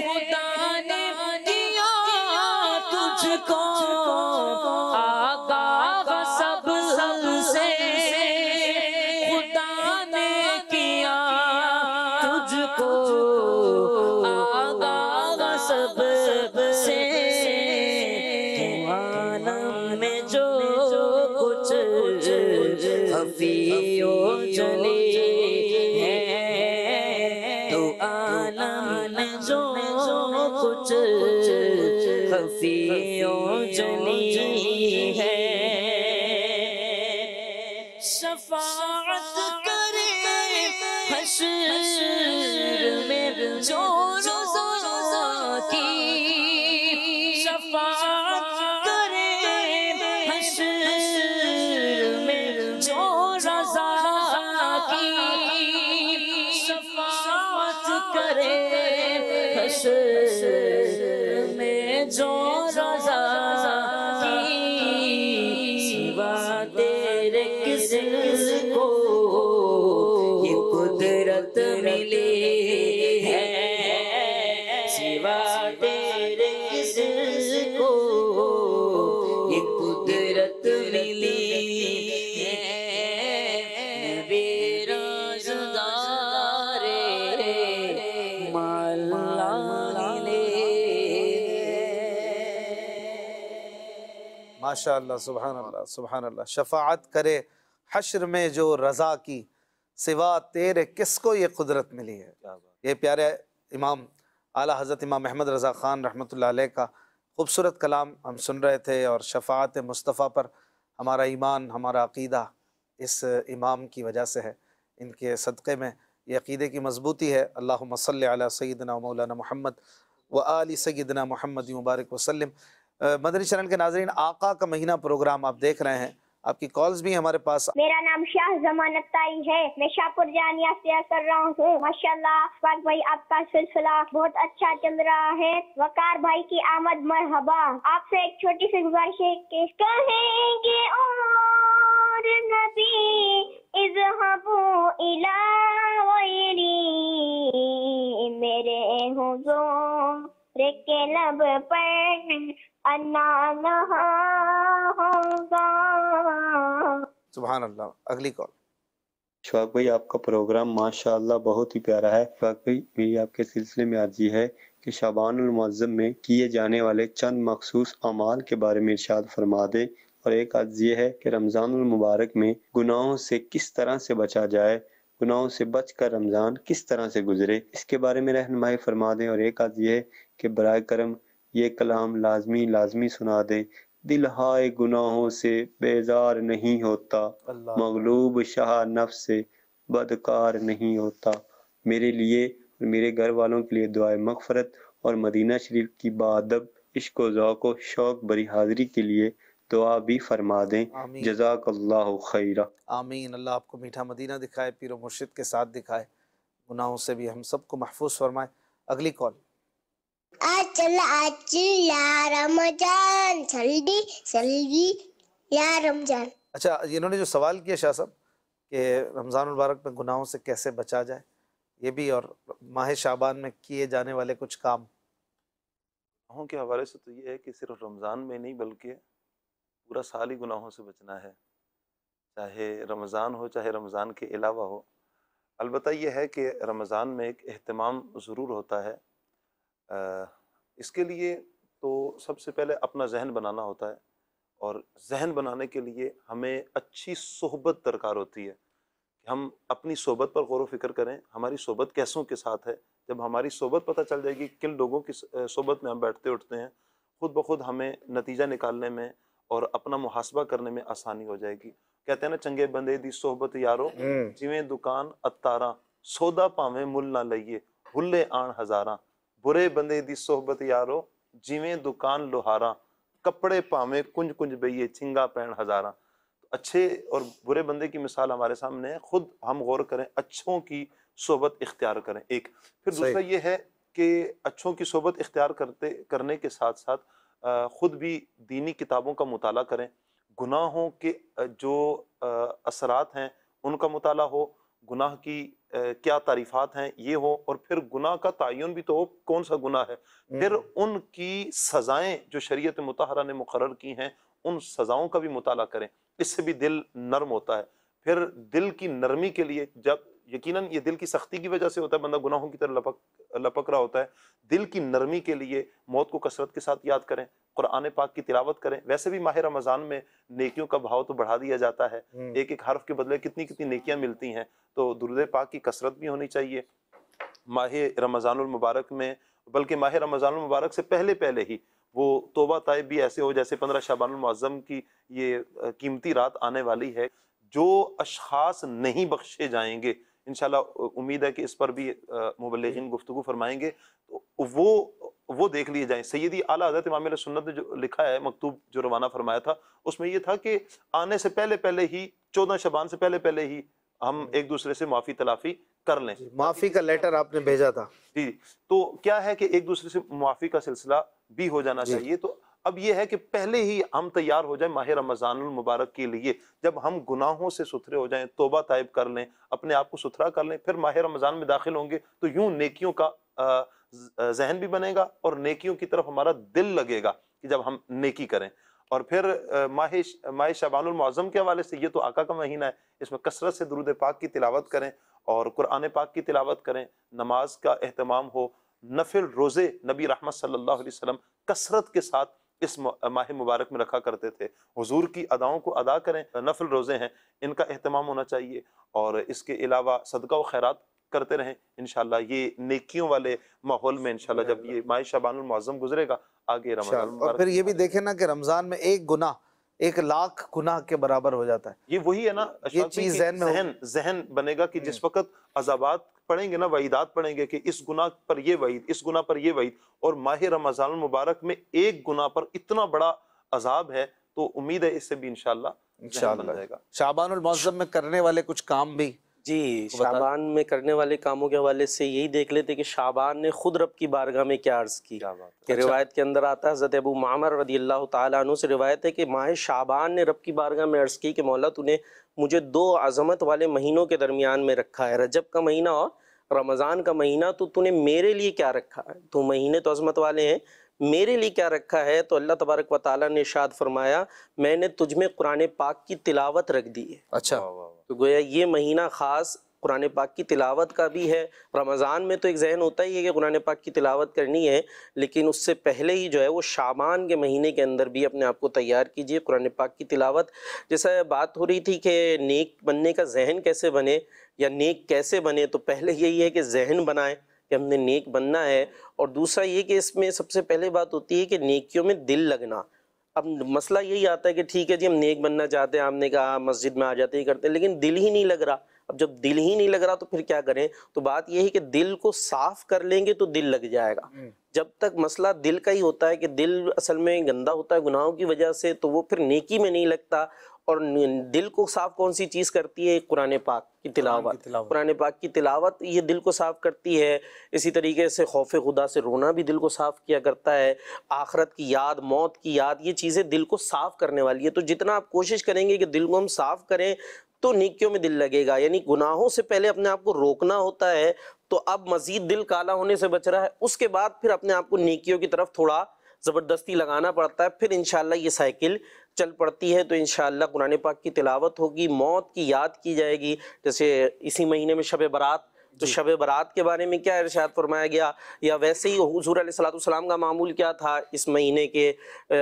خدا نے کیا تجھ کو آگاہ سب سے، خدا نے کیا تجھ کو آگاہ سب سے، تو عالم میں جو کچھ خفی و جلی ہے، تو عالم میں جو کچھ خفی و جلی ہے، شفاعت کرے حشر میں جو رضا کی، شفاعت کرے حشر میں جو رضا کی، شفاعت کرے حشر میں جو رضا کی، سوا تیرے کس کو یہ قدرت ملی ہے، سوا تیرے کس کو یہ قدرت ملی ہے، نبی رازدار مولا ماشاء اللہ، سبحان اللہ، سبحان اللہ۔ شفاعت کرے حشر میں جو رضا کی، سوا تیرے کس کو یہ قدرت ملی ہے۔ یہ پیارے امام اعلیٰ حضرت امام احمد رضا خان رحمۃ اللہ علیہ کا خوبصورت کلام ہم سن رہے تھے، اور شفاعت مصطفیٰ پر ہمارا ایمان، ہمارا عقیدہ اس امام کی وجہ سے ہے، ان کے صدقے میں یہ عقیدے کی مضبوطی ہے۔ اللہم صلی علی سیدنا و مولانا محمد و آل سیدنا محمد مبارک وسلم۔ مدنی چینل کے ناظرین، آقا کا مہینہ پروگرام آپ دیکھ رہے ہیں، آپ کی کالز بھی ہمارے پاس۔ میرا نام شاہ ضمانت طائی ہے، میں شاہپور جانیہ سے کر رہا ہوں۔ ماشاءاللہ پاک بھائی آپ کا سلسلہ بہت اچھا چل رہا ہے۔ وقار بھائی کی آمد مرحبا۔ آپ سے ایک چھوٹی سی گزارش ہے کہ کہیں گے اور نبی اذهبوا الی غیری، میرے حضور کے لب پر انا نہا ہوگا۔ سبحان اللہ۔ اگلی کال۔ شفاق بھائی آپ کا پروگرام ماشاءاللہ بہت ہی پیارا ہے۔ شفاق بھائی میری آپ کے سلسلے میں عرضی ہے کہ شعبان المعظم میں کیے جانے والے چند مخصوص اعمال کے بارے میں ارشاد فرما دیں، اور ایک عرض یہ ہے کہ رمضان المبارک میں گناہوں سے کس طرح سے بچا جائے، گناہوں سے بچ کر رمضان کس طرح سے گزرے، اس کے بارے میں رہنمائی فرما دیں۔ اور ایک عرض یہ ہے کہ برائے کرم یہ کلام لازمی سنا دیں۔ دل ہائے گناہوں سے بیزار نہیں ہوتا، مغلوب شاہ نفس سے بدکار نہیں ہوتا۔ میرے لیے اور میرے گھر والوں کے لیے دعائے مغفرت اور مدینہ شریف کی باادب عشق و ذوق و شوق بری حاضری کے لیے دعا بھی فرما دیں۔ آمین، جزاک اللہ خیرہ۔ آمین۔ اللہ آپ کو میٹھا مدینہ دکھائے، پیر و مرشد کے ساتھ دکھائے، گناہوں سے بھی ہم سب کو محفوظ فرمائے۔ اگلی کال۔ یا رمضان سلدی یا رمضان۔ اچھا، انہوں نے جو سوال کیا شاہ صاحب کہ رمضان المبارک میں گناہوں سے کیسے بچا جائے، یہ بھی، اور ماہ شعبان میں کیے جانے والے کچھ کام۔ گناہوں کے حوالے سے تو یہ ہے کہ صرف رمضان میں نہیں بلکہ پورا سال ہی گناہوں سے بچنا ہے، چاہے رمضان ہو چاہے رمضان کے علاوہ ہو۔ البتہ یہ ہے کہ رمضان میں ایک اہتمام ضرور ہوتا ہے، اس کے لیے تو سب سے پہلے اپنا ذہن بنانا ہوتا ہے، اور ذہن بنانے کے لیے ہمیں اچھی صحبت درکار ہوتی ہے۔ کہ ہم اپنی صحبت پر غور و فکر کریں، ہماری صحبت کیسوں کے ساتھ ہے. جب ہماری صحبت پتہ چل جائے گی کن لوگوں کی صحبت میں ہم بیٹھتے اٹھتے ہیں، خود بخود ہمیں نتیجہ نکالنے میں اور اپنا محاسبہ کرنے میں آسانی ہو جائے گی. کہتے ہیں نا چنگے بندے دی صحبت یارو جویں دکان اتاراں، سودا پاویں مل نہ لئیے بھلے آن ہزاراں. برے بندے دی صحبت یارو جویں دکان لوہاراں، کپڑے پاویں کنج کنج بئیے چھنگا پین ہزاراں. اچھے اور برے بندے کی مثال ہمارے سامنے ہے، خود ہم غور کریں، اچھوں کی صحبت اختیار کریں. ایک پھر دوسرا یہ ہے کہ اچھوں کی صحبت اختیار کرنے کے ساتھ ساتھ خود بھی دینی کتابوں کا مطالعہ کریں، گناہوں کے جو اثرات ہیں ان کا مطالعہ ہو، گناہ کی کیا تعریفات ہیں یہ ہو، اور پھر گناہ کا تعین بھی تو ہو کون سا گناہ ہے، پھر ان کی سزائیں جو شریعت مطہرہ نے مقرر کی ہیں ان سزاؤں کا بھی مطالعہ کریں. اس سے بھی دل نرم ہوتا ہے. پھر دل کی نرمی کے لیے، جب یقیناً یہ دل کی سختی کی وجہ سے ہوتا ہے، بندہ گناہوں کی طرح لپک رہا ہوتا ہے، دل کی نرمی کے لیے موت کو کثرت کے ساتھ یاد کریں، قرآن پاک کی تلاوت کریں. ویسے بھی ماہ رمضان میں نیکیوں کا بھاؤ تو بڑھا دیا جاتا ہے، ایک ایک حرف کے بدلے کتنی کتنی نیکیاں ملتی ہیں، تو درود پاک کی کثرت بھی ہونی چاہیے ماہ رمضان المبارک میں. بلکہ ماہ رمضان المبارک سے پہلے ہی وہ توبہ طائب بھی ایسے ہو جیسے 15 شعبان المعظم کی یہ قیمتی رات آنے والی ہے. جو اشخاص نہیں بخشے جائیں گے، انشاءاللہ امید ہے کہ اس پر بھی مبلغین گفتگو فرمائیں گے، وہ دیکھ لیے جائیں. سیدی اعلیٰ حضرت امام علیہ سنت نے جو لکھا ہے، مکتوب جو روانہ فرمایا تھا، اس میں یہ تھا کہ آنے سے پہلے ہی 14 شعبان سے پہلے ہی ہم ایک دوسرے سے معافی تلافی کر لیں. معافی کا لیٹر آپ نے بھیجا تھا. جی، تو کیا ہے کہ ایک دوسرے سے معافی کا سلسلہ بھی ہو جانا چاہیے. تو اب یہ ہے کہ پہلے ہی ہم تیار ہو جائیں ماہ رمضان المبارک کے لیے. جب ہم گناہوں سے ستھرے ہو جائیں، توبہ طائب کر لیں، اپنے آپ کو ستھرا کر لیں، پھر ماہ رمضان میں داخل ہوں گے تو یوں نیکیوں کا ذہن بھی بنے گا اور نیکیوں کی طرف ہمارا دل لگے گا کہ جب ہم نیکی کریں. اور پھر ماہ شعبان المعظم کے حوالے سے یہ تو آقا کا مہینہ ہے، اس میں کثرت سے درود پاک کی تلاوت کریں اور قرآن پاک کی تلاوت کریں، نماز کا اہتمام ہو، نفل روزے نبی رحمت صلی اللہ علیہ وسلم کثرت کے ساتھ اس ماہ مبارک میں رکھا کرتے تھے. حضور کی اداؤں کو ادا کریں. نفل روزے ہیں ان کا اہتمام ہونا چاہیے، اور اس کے علاوہ صدقہ و خیرات کرتے رہیں. انشاءاللہ یہ نیکیوں والے ماحول میں انشاءاللہ جب یہ ماہ شعبان المعظم گزرے گا، آگے رمضان اور مبارک. پھر یہ بھی دیکھیں نا کہ رمضان میں ایک گناہ 1,00,000 گناہ کے برابر ہو جاتا ہے. یہ وہی ہے نا، یہ چیز ذہن میں ذہن بنے گا کہ جس وقت عذابات پڑھیں گے نا، وعیدات پڑھیں گے کہ اس گناہ پر یہ وعید، اس گناہ پر یہ وعید، اور ماہ رمضان المبارک میں ایک گناہ پر اتنا بڑا عذاب ہے، تو امید ہے اس سے بھی انشاءاللہ ذہن بن جائے گا. شعبان المعظم میں کرنے والے کچھ کام بھی جی، شعبان میں کرنے والے کاموں کے حوالے سے یہی دیکھ لیتے کہ شعبان نے خود رب کی بارگاہ میں کیا عرض کی. کہ روایت کے اندر آتا ہے، حضرت ابو معمر رضی اللہ تعالیٰ عنہ سے روایت ہے کہ ماہ شعبان نے رب کی بارگاہ میں عرض کی کہ مولا تو نے مجھے 2 عظمت والے مہینوں کے درمیان میں رکھا ہے، رجب کا مہینہ اور رمضان کا مہینہ، تو نے میرے لیے کیا رکھا ہے؟ تو مہینے تو عظمت والے ہیں، میرے لیے کیا رکھا ہے؟ تو اللہ تبارک و تعالیٰ نے ارشاد فرمایا، میں نے تجھ میں قرآن پاک کی تلاوت رکھ دی ہے. اچھا، تو گویا یہ مہینہ خاص قرآن پاک کی تلاوت کا بھی ہے. رمضان میں تو ایک ذہن ہوتا ہی ہے کہ قرآن پاک کی تلاوت کرنی ہے، لیکن اس سے پہلے ہی جو ہے وہ شعبان کے مہینے کے اندر بھی اپنے آپ کو تیار کیجئے قرآن پاک کی تلاوت. جیسا بات ہو رہی تھی کہ نیک بننے کا ذہن کیسے بنے یا نیک کیسے بنے، تو پہلے یہی ہے کہ ذہن بنائیں کہ ہم نے نیک بننا ہے، اور دوسرا یہ کہ اس میں سب سے پہلے بات ہوتی ہے کہ نیکیوں میں دل لگنا. اب مسئلہ یہی آتا ہے کہ ٹھیک ہے جی ہم نیک بننا چاہتے ہیں، آپ نے کہا مسجد میں آ جاتے ہی کرتے ہیں، لیکن دل ہی نہیں لگ رہا. اب جب دل ہی نہیں لگ رہا تو پھر کیا کریں؟ تو بات یہ ہے کہ دل کو صاف کر لیں گے تو دل لگ جائے گا. جب تک مسئلہ دل کا ہی ہوتا ہے کہ دل اصل میں گندا ہوتا ہے گناہوں کی وجہ سے، تو وہ پھر نیکی میں نہیں لگتا. اور دل کو صاف کون سی چیز کرتی ہے؟ قرآن پاک کی تلاوت. قرآن پاک کی تلاوت یہ دل کو صاف کرتی ہے. اسی طریقے سے خوف خدا سے رونا بھی دل کو صاف کیا کرتا ہے. آخرت کی یاد، موت کی یاد، یہ چیزیں دل کو صاف کرنے والی ہے. تو جتنا آپ کوشش کریں گے کہ دل کو ہم صاف کریں تو نیکیوں میں دل لگے گا. یعنی گناہوں سے پہلے اپنے آپ کو روکنا ہوتا ہے، تو اب مزید دل کالا ہونے سے بچ رہا ہے، اس کے بعد پھر اپنے آپ کو نیکیوں کی طرف تھوڑا زبردستی لگانا پڑتا ہے. پھر انشاءاللہ یہ سائیکل چل پڑتی ہے. تو انشاءاللہ قرآن پاک کی تلاوت ہوگی، موت کی یاد کی جائے گی. جیسے اسی مہینے میں شب برات، تو شب برات کے بارے میں کیا ارشاد فرمایا گیا، یا ویسے ہی حضور علیہ الصلوۃ والسلام کا معمول کیا تھا اس مہینے کے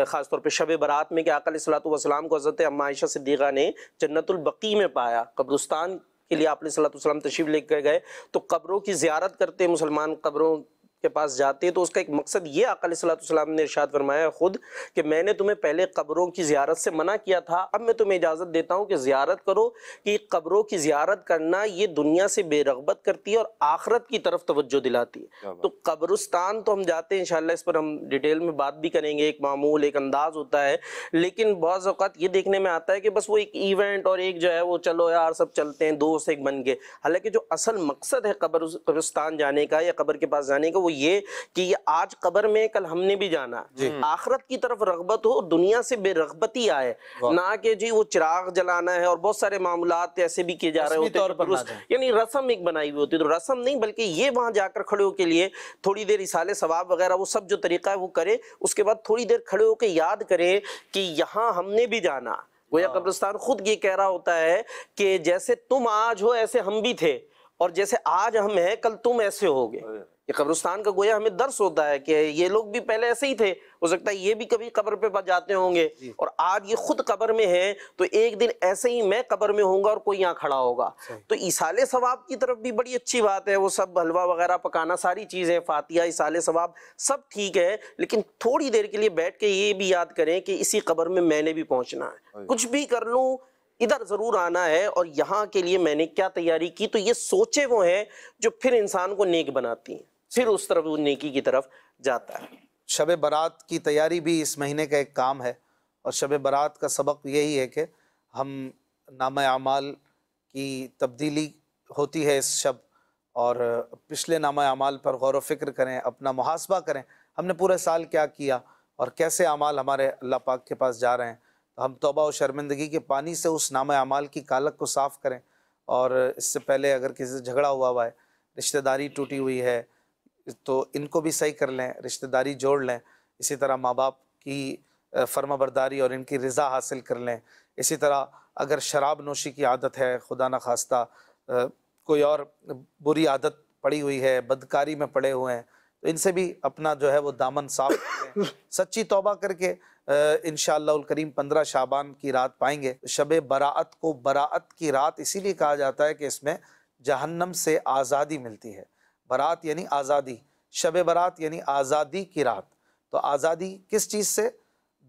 خاص طور پہ شب برات میں، کہ آقا علیہ الصلوۃ والسلام کو حضرت اما عائشہ صدیقہ نے جنت البقیع میں پایا، قبرستان کے لیے آپ علیہ السلام تشریف لے کر گئے تو قبروں کی زیارت کرتے ہیں مسلمان، قبروں کے پاس جاتے ہیں، تو اس کا ایک مقصد یہ آقا علیہ السلام نے ارشاد فرمایا خود کہ میں نے تمہیں پہلے قبروں کی زیارت سے منع کیا تھا، اب میں تمہیں اجازت دیتا ہوں کہ زیارت کرو، کہ قبروں کی زیارت کرنا یہ دنیا سے بے رغبت کرتی ہے اور آخرت کی طرف توجہ دلاتی ہے۔ تو قبرستان تو ہم جاتے ہیں، انشاءاللہ اس پر ہم ڈیٹیل میں بات بھی کریں گے، ایک معمول ایک انداز ہوتا ہے، لیکن بعض اوقات یہ دیکھنے میں آتا ہے کہ بس وہ ایک ایونٹ اور ایک جو ہے وہ چلو یار سب چلتے ہیں، دوست ایک بن گئے، حالانکہ جو اصل مقصد ہے قبرستان جانے کا یا قبر کے پاس جانے کا وہ یہ کہ یہ آج قبر میں کل ہم نے بھی جانا، آخرت کی طرف رغبت ہو، دنیا سے بے رغبتی آئے، نہ کہ جی وہ چراغ جلانا ہے اور بہت سارے معاملات ایسے بھی کیے جا رہے ہوتے ہیں، یعنی رسم ایک بنائی ہوئی ہوتی ہے، تو رسم نہیں بلکہ یہ وہاں جا کر کھڑے ہو کے لیے تھوڑی دیر اصالے ثواب وغیرہ وہ سب جو طریقہ ہے وہ کرے، اس کے بعد تھوڑی دیر کھڑے ہو کے یاد کرے کہ یہاں ہم نے بھی جانا۔ گویا قبرستان خود یہ کہہ رہا ہوتا ہے کہ جیسے تم آج ہو ایسے ہم بھی تھے، اور جیسے آج ہم ہیں کل تم ایسے ہوگے۔ یہ قبرستان کا گویا ہمیں درس ہوتا ہے کہ یہ لوگ بھی پہلے ایسے ہی تھے، ہو سکتا ہے یہ بھی کبھی قبر پہ جاتے ہوں گے، اور آج یہ خود قبر میں ہیں تو ایک دن ایسے ہی میں قبر میں ہوں گا اور کوئی یہاں کھڑا ہوگا۔ تو ایصال ثواب کی طرف بھی بڑی اچھی بات ہے، وہ سب حلوہ وغیرہ پکانا، ساری چیزیں، فاتحہ، ایصال ثواب سب ٹھیک ہے، لیکن تھوڑی دیر کے لیے بیٹھ کے یہ بھی یاد کریں کہ اسی قبر میں میں نے بھی پہنچنا ہے، کچھ بھی کر لوں ادھر ضرور آنا ہے، اور یہاں کے لیے میں نے کیا تیاری کی۔ تو یہ سوچیں وہ ہیں جو پھر انسان کو نیک بناتی ہیں، پھر اس طرف وہ نیکی کی طرف جاتا ہے۔ شب برات کی تیاری بھی اس مہینے کا ایک کام ہے، اور شب برات کا سبق یہی ہے کہ ہم نامہ اعمال کی تبدیلی ہوتی ہے اس شب، اور پچھلے نامہ اعمال پر غور و فکر کریں، اپنا محاسبہ کریں، ہم نے پورے سال کیا کیا اور کیسے اعمال ہمارے اللہ پاک کے پاس جا رہے ہیں۔ تو ہم توبہ و شرمندگی کے پانی سے اس نامہ اعمال کی کالک کو صاف کریں، اور اس سے پہلے اگر کسی سے جھگڑا ہوا ہے، رشتہ داری ٹوٹی ہوئی ہے، تو ان کو بھی صحیح کر لیں، رشتہ داری جوڑ لیں۔ اسی طرح ماں باپ کی فرما برداری اور ان کی رضا حاصل کر لیں۔ اسی طرح اگر شراب نوشی کی عادت ہے، خدا نخواستہ کوئی اور بری عادت پڑی ہوئی ہے، بدکاری میں پڑے ہوئے ہیں، تو ان سے بھی اپنا جو ہے وہ دامن صاف کریں، سچی توبہ کر کے انشاءاللہ الکریم 15 شعبان کی رات پائیں گے۔ شب براعت کو براعت کی رات اسی لیے کہا جاتا ہے کہ اس میں جہنم سے آزادی ملتی ہے۔ برات یعنی آزادی، شب برات یعنی آزادی کی رات۔ تو آزادی کس چیز سے؟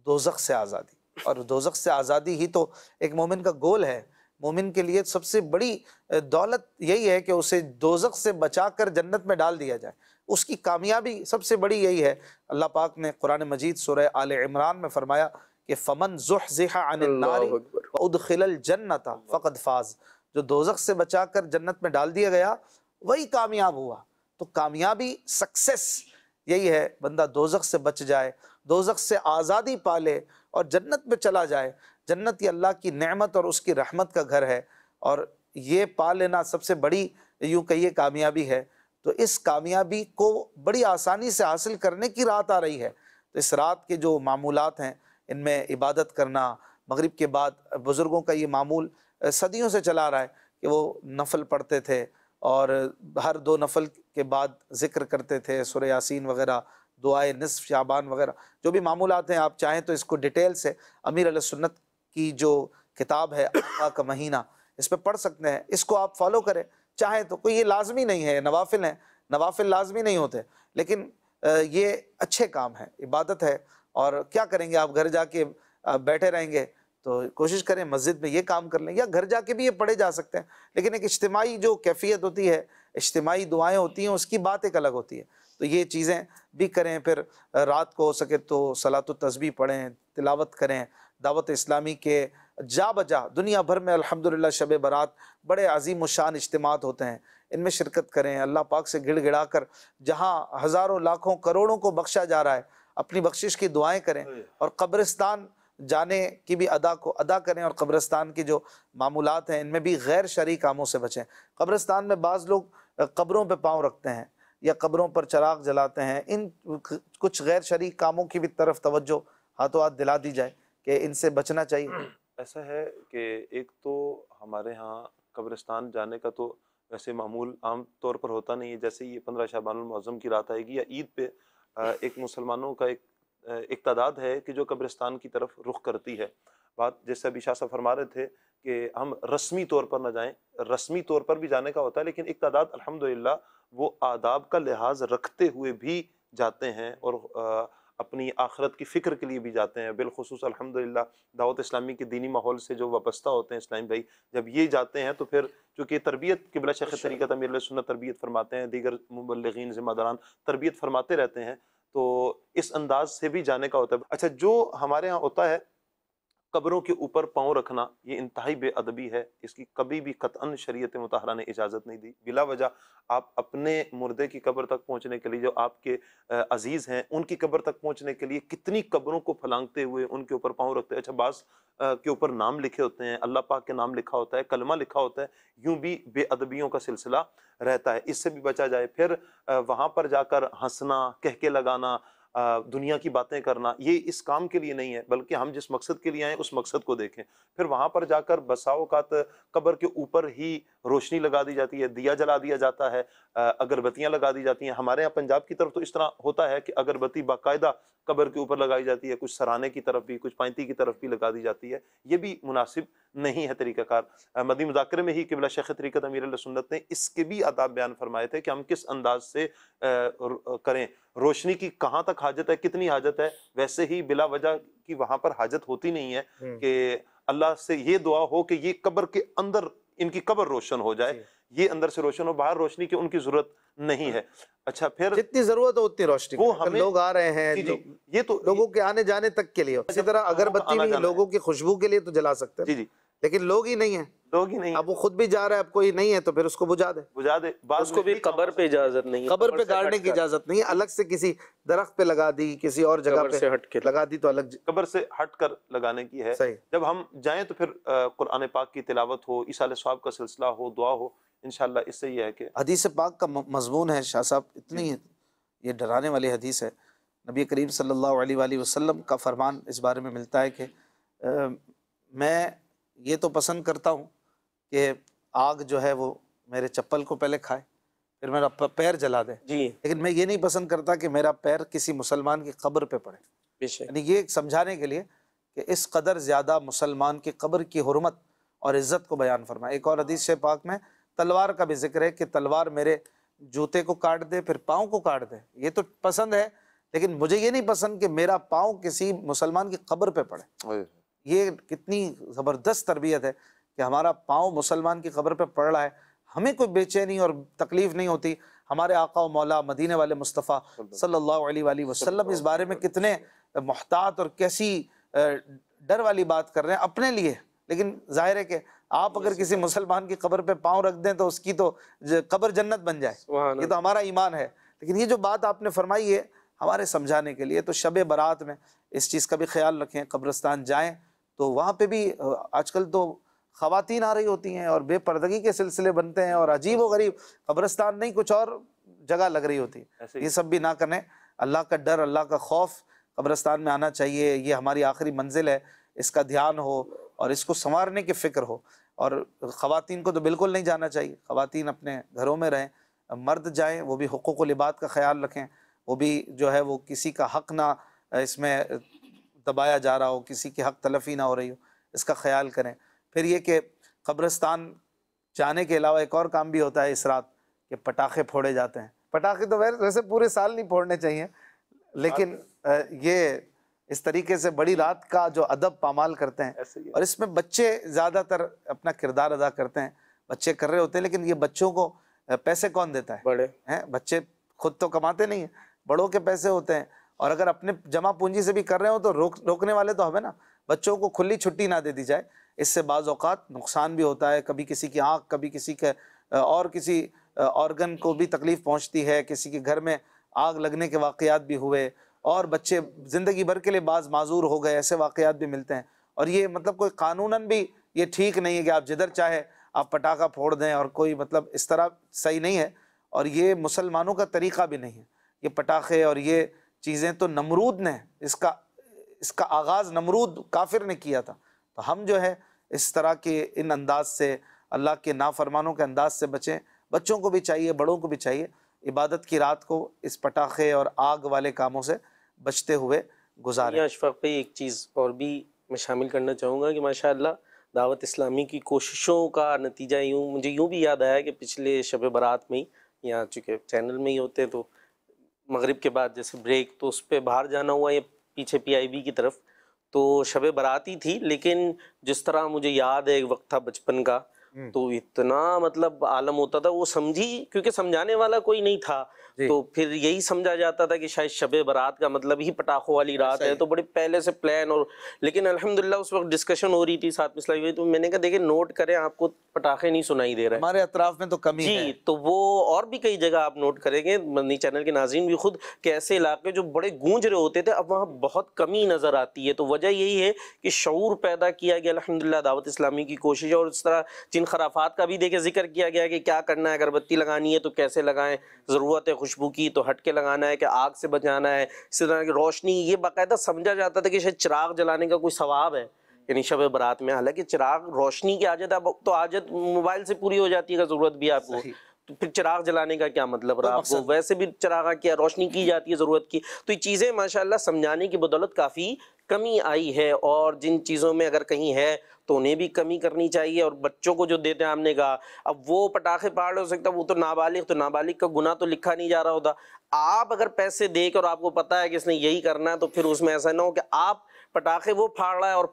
دوزخ سے آزادی، اور دوزخ سے آزادی ہی تو ایک مومن کا گول ہے۔ مومن کے لیے سب سے بڑی دولت یہی ہے کہ اسے دوزخ سے بچا کر جنت میں ڈال دیا جائے، اس کی کامیابی سب سے بڑی یہی ہے۔ اللہ پاک نے قرآن مجید سورہ آل عمران میں فرمایا کہ فمن زحزح عن النار وادخل الجنۃ فقد فاز، جو دوزخ سے بچا کر جنت میں ڈال دیا گیا وہی کامیاب ہوا۔ تو کامیابی، سکسیس یہی ہے، بندہ دوزخ سے بچ جائے، دوزخ سے آزادی پالے اور جنت میں چلا جائے۔ جنت یہ اللہ کی نعمت اور اس کی رحمت کا گھر ہے، اور یہ پا لینا سب سے بڑی یوں کہیے کامیابی ہے۔ تو اس کامیابی کو بڑی آسانی سے حاصل کرنے کی رات آ رہی ہے۔ تو اس رات کے جو معمولات ہیں ان میں عبادت کرنا، مغرب کے بعد بزرگوں کا یہ معمول صدیوں سے چلا رہا ہے کہ وہ نفل پڑھتے تھے، اور ہر 2 نفل کے بعد ذکر کرتے تھے، سورہ یاسین وغیرہ، دعائے نصف شعبان وغیرہ، جو بھی معمولات ہیں۔ آپ چاہیں تو اس کو ڈیٹیل سے امیر علیہ سنت کی جو کتاب ہے آقا کا مہینہ، اس پہ پڑھ سکتے ہیں، اس کو آپ فالو کریں۔ چاہیں تو کوئی یہ لازمی نہیں ہے، نوافل ہیں، نوافل لازمی نہیں ہوتے، لیکن یہ اچھے کام ہیں، عبادت ہے۔ اور کیا کریں گے آپ؟ گھر جا کے بیٹھے رہیں گے تو کوشش کریں مسجد میں یہ کام کر لیں، یا گھر جا کے بھی یہ پڑھے جا سکتے ہیں، لیکن ایک اجتماعی جو کیفیت ہوتی ہے، اجتماعی دعائیں ہوتی ہیں، اس کی بات ایک الگ ہوتی ہے۔ تو یہ چیزیں بھی کریں۔ پھر رات کو ہو سکے تو صلاۃ التسبیح پڑھیں، تلاوت کریں۔ دعوت اسلامی کے جا بجا دنیا بھر میں الحمدللہ شب برات بڑے عظیم الشان اجتماعات ہوتے ہیں، ان میں شرکت کریں۔ اللہ پاک سے گڑ گڑا کر جہاں ہزاروں لاکھوں کروڑوں کو بخشا جا رہا ہے، اپنی بخشش کی دعائیں کریں، اور قبرستان جانے کی بھی ادا کریں، اور قبرستان کی جو معمولات ہیں ان میں بھی غیر شرعی کاموں سے بچیں۔ قبرستان میں بعض لوگ قبروں پہ پاؤں رکھتے ہیں یا قبروں پر چراغ جلاتے ہیں، ان کچھ غیر شرعی کاموں کی بھی طرف توجہ ہاتھوں ہاتھ دلا دی جائے کہ ان سے بچنا چاہیے۔ ایسا ہے کہ ایک تو ہمارے ہاں قبرستان جانے کا تو ویسے معمول عام طور پر ہوتا نہیں ہے، جیسے یہ 15 شعبان المعظم کی رات آئے گی یا عید پہ ایک مسلمانوں کا ایک تعداد ہے کہ جو قبرستان کی طرف رخ کرتی ہے، بات جیسے ابھی شاہ صاحب فرما رہے تھے کہ ہم رسمی طور پر نہ جائیں، رسمی طور پر بھی جانے کا ہوتا ہے، لیکن ایک تعداد الحمدللہ وہ آداب کا لحاظ رکھتے ہوئے بھی جاتے ہیں اور اپنی آخرت کی فکر کے لیے بھی جاتے ہیں. بالخصوص الحمدللہ دعوت اسلامی کے دینی ماحول سے جو وابستہ ہوتے ہیں اسلام بھائی، جب یہ جاتے ہیں تو پھر چونکہ تربیت قبلہ شیخ طریقت امیر علیہ سنت تربیت فرماتے ہیں، دیگر مبلغین ذمہ داران تربیت فرماتے رہتے ہیں، تو اس انداز سے بھی جانے کا ہوتا ہے. اچھا، جو ہمارے ہاں ہوتا ہے قبروں کے اوپر پاؤں رکھنا، یہ انتہائی بے ادبی ہے، اس کی کبھی بھی قطعاً شریعت مطہرہ نے اجازت نہیں دی. بلا وجہ آپ اپنے مردے کی قبر تک پہنچنے کے لیے، جو آپ کے عزیز ہیں ان کی قبر تک پہنچنے کے لیے کتنی قبروں کو پھلانگتے ہوئے ان کے اوپر پاؤں رکھتے ہیں. اچھا، بعض کے اوپر نام لکھے ہوتے ہیں، اللہ پاک کے نام لکھا ہوتا ہے، کلمہ لکھا ہوتا ہے، یوں بھی بے ادبیوں کا سلسلہ رہتا ہے. اس سے بھی بچا جائے. پھر وہاں پر جا کر ہنسنا، کہکے لگانا، دنیا کی باتیں کرنا، یہ اس کام کے لیے نہیں ہے، بلکہ ہم جس مقصد کے لیے آئے اس مقصد کو دیکھیں. پھر وہاں پر جا کر بسا اوقات قبر کے اوپر ہی روشنی لگا دی جاتی ہے، دیا جلا دیا جاتا ہے، اگربتیاں لگا دی جاتی ہیں. ہمارے یہاں پنجاب کی طرف تو اس طرح ہوتا ہے کہ اگربتی باقاعدہ قبر کے اوپر لگائی جاتی ہے، کچھ سرانے کی طرف بھی، کچھ پائنتی کی طرف بھی لگا دی جاتی ہے. یہ بھی مناسب نہیں ہے طریقہ کار. مدنی مذاکرے میں ہی قبلہ شیخ طریقت امیر علیہ سنت نے اس کے بھی آداب بیان فرمائے تھے کہ ہم کس انداز سے کریں. روشنی کی کہاں تک حاجت ہے، کتنی حاجت ہے. ویسے ہی بلا وجہ کی وہاں پر حاجت ہوتی نہیں ہے کہ اللہ سے یہ دعا ہو کہ یہ قبر کے اندر ان کی قبر روشن ہو جائے، یہ اندر سے روشن ہو، باہر روشنی کی ان کی ضرورت نہیں ہے. اچھا، پھر جتنی ضرورت ہو اتنی روشنی، وہ ہمیں لوگ آ رہے ہیں یہ تو لوگوں کے آنے جانے تک کے لیے. اسی طرح اگربتی بھی لوگوں کی خوشبو کے لیے تو جلا سکتے ہیں، جی لیکن لوگ ہی نہیں ہیں. لوگ ہی نہیں. اب وہ خود بھی جا رہا ہے، اب کوئی نہیں ہے تو پھر اس کو بجھا دے. اس کو بھی قبر پہ اجازت نہیں ہے، قبر پہ گاڑنے کی اجازت نہیں ہے. الگ سے کسی درخت پہ لگا دی، کسی اور جگہ پہ لگا دی تو الگ، قبر سے ہٹ کر لگانے کی ہے. جب ہم جائیں تو پھر قرآن پاک کی تلاوت ہو، ایصال ثواب کا سلسلہ ہو، دعا ہو. انشاءاللہ اس سے یہ ہے کہ حدیث پاک کا مضمون ہے شاہ صاحب، اتنی یہ ڈرانے والی حدیث ہے. نبی کریم صلی اللہ علیہ وآلہ وسلم کا فرمان اس بارے میں ملتا ہے کہ میں یہ تو پسند کرتا ہوں کہ آگ جو ہے وہ میرے چپل کو پہلے کھائے، پھر میرا پیر جلا دے، لیکن میں یہ نہیں پسند کرتا کہ میرا پیر کسی مسلمان کی قبر پہ پڑے. یعنی یہ سمجھانے کے لیے کہ اس قدر زیادہ مسلمان کی قبر کی حرمت اور عزت کو بیان فرمائے. ایک اور حدیث پاک میں تلوار کا بھی ذکر ہے کہ تلوار میرے جوتے کو کاٹ دے، پھر پاؤں کو کاٹ دے. یہ تو پسند ہے، لیکن مجھے یہ نہیں پسند کہ میرا پاؤں کسی مسلمان کی قبر پہ پڑے. یہ کتنی زبردست تربیت ہے کہ ہمارا پاؤں مسلمان کی قبر پہ پڑ رہا ہے، ہمیں کوئی بے چینی اور تکلیف نہیں ہوتی. ہمارے آقا و مولا مدینے والے مصطفیٰ صلی اللہ علیہ وآلہ وسلم اس بارے میں کتنے محتاط اور کیسی ڈر والی بات کر رہے ہیں اپنے لیے. لیکن ظاہر ہے کہ آپ اگر کسی مسلمان کی قبر پہ پاؤں رکھ دیں تو اس کی تو قبر جنت بن جائے. یہ تو ہمارا ایمان ہے. لیکن یہ جو بات آپ نے فرمائی ہے ہمارے سمجھانے کے لیے، تو شب برات میں اس چیز کا بھی خیال رکھیں. قبرستان جائیں تو وہاں پہ بھی آج کل تو خواتین آ رہی ہوتی ہیں اور بے پردگی کے سلسلے بنتے ہیں، اور عجیب و غریب قبرستان نہیں کچھ اور جگہ لگ رہی ہوتی. یہ سب بھی نہ کریں. اللہ کا ڈر، اللہ کا خوف قبرستان میں آنا چاہیے. یہ ہماری آخری منزل ہے، اس کا دھیان ہو اور اس کو سنوارنے کی فکر ہو. اور خواتین کو تو بالکل نہیں جانا چاہیے، خواتین اپنے گھروں میں رہیں. مرد جائیں، وہ بھی حقوق و لباد کا خیال رکھیں، وہ بھی جو ہے وہ کسی کا حق نہ اس میں دبایا جا رہا ہو، کسی کی حق تلفی نہ ہو رہی ہو، اس کا خیال کریں. پھر یہ کہ قبرستان جانے کے علاوہ ایک اور کام بھی ہوتا ہے اس رات کہ پٹاخے پھوڑے جاتے ہیں. پٹاخے تو ویسے پورے سال نہیں پھوڑنے چاہیے، لیکن یہ اس طریقے سے بڑی رات کا جو ادب پامال کرتے ہیں، اور اس میں بچے زیادہ تر اپنا کردار ادا کرتے ہیں. بچے کر رہے ہوتے ہیں، لیکن یہ بچوں کو پیسے کون دیتا ہے؟ بڑے ہیں. بچے خود تو کماتے نہیں ہیں، بڑوں کے پیسے ہوتے ہیں. اور اگر اپنے جمع پونجی سے بھی کر رہے ہو تو روکنے والے تو ہمیں نا. بچوں کو کھلی چھٹی نہ دے دی جائے، اس سے بعض اوقات نقصان بھی ہوتا ہے. کبھی کسی کی آنکھ، کبھی کسی کے اور کسی آرگن کو بھی تکلیف پہنچتی ہے. کسی کے گھر میں آگ لگنے کے واقعات بھی ہوئے، اور بچے زندگی بھر کے لیے بعض معذور ہو گئے، ایسے واقعات بھی ملتے ہیں. اور یہ مطلب کوئی قانوناً بھی یہ ٹھیک نہیں ہے کہ آپ جدھر چاہے آپ پٹاخہ پھوڑ دیں، اور کوئی مطلب اس طرح صحیح نہیں ہے. اور یہ مسلمانوں کا طریقہ بھی نہیں ہے. یہ پٹاخے اور یہ چیزیں تو نمرود نے اس کا آغاز نمرود کافر نے کیا تھا. تو ہم جو ہے اس طرح کے ان انداز سے، اللہ کے نافرمانوں کے انداز سے بچیں. بچوں کو بھی چاہیے، بڑوں کو بھی چاہیے عبادت کی رات کو اس پٹاخے اور آگ والے کاموں سے بچتے ہوئے گزاریں. اشفاق بھائی، ایک چیز اور بھی میں شامل کرنا چاہوں گا کہ ماشاءاللہ دعوت اسلامی کی کوششوں کا نتیجہ مجھے یوں بھی یاد آیا کہ پچھلے شب برات میں ہی، یہاں چونکہ چینل میں ہی ہوتے ہیں تو مغرب کے بعد جیسے بریک تو اس پہ باہر جانا ہوا یا پیچھے PIB کی طرف، تو شب برات ہی تھی، لیکن جس طرح مجھے یاد ہے ایک وقت تھا بچپن کا، تو اتنا مطلب عالم ہوتا تھا وہ سمجھی، کیونکہ سمجھانے والا کوئی نہیں تھا، تو پھر یہی سمجھا جاتا تھا کہ شاید شب برات کا مطلب ہی پٹاخوں والی رات ہے، تو بڑے پہلے سے پلان، اور لیکن الحمدللہ اس وقت ڈسکشن ہو رہی تھی ساتھ میں اسلامی، تو میں نے کہا دیکھیں نوٹ کریں آپ کو پٹاخے نہیں سنائی دے رہے ہمارے اطراف میں تو کمی ہے جی، تو وہ اور بھی کئی جگہ آپ نوٹ کریں گے، مدنی چینل کے ناظرین بھی خود، کہ ایسے علاقے جو بڑے گونج رہے ہوتے تھے اب وہاں بہت کمی نظر آتی ہے، تو وجہ یہی ہے کہ شعور پیدا کیا گیا الحمدللہ دعوت اسلامی کی کوشش، اور اس طرح جن خرافات کا بھی دیکھیں ذکر کیا گیا کہ کیا کرنا ہے، اگر بتی لگانی ہے تو کیسے لگائیں، ضرورت ہے خوشبو کی تو ہٹ کے لگانا ہے کہ آگ سے بچانا ہے، اسی طرح کی روشنی، یہ باقاعدہ سمجھا جاتا تھا کہ شاید چراغ جلانے کا کوئی ثواب ہے یعنی شب برات میں، حالانکہ چراغ روشنی کی حاجت ہے، اب تو حاجت موبائل سے پوری ہو جاتی ہے اگر ضرورت بھی ہے آپ کو، تو پھر چراغ جلانے کا کیا مطلب رہا آپ کو، ویسے بھی چراغ کیا روشنی کی جاتی ہے ضرورت کی، تو یہ چیزیں ماشاءاللہ سمجھانے کی بدولت کافی کمی آئی ہے، اور جن چیزوں میں اگر کہیں ہے تو انہیں بھی کمی کرنی چاہیے، اور بچوں کو جو دیتے ہیں ہم نے کہا اب وہ پٹاخے پھاڑ ہو سکتا ہے، وہ تو نابالغ کا گناہ تو لکھا نہیں جا رہا ہوتا، آپ اگر پیسے دے کر اور آپ کو پتا ہے کہ اس نے یہی کرنا ہے تو پھر اس میں ایسا نہ ہو کہ آپ پٹاخے وہ پھاڑ رہا ہے اور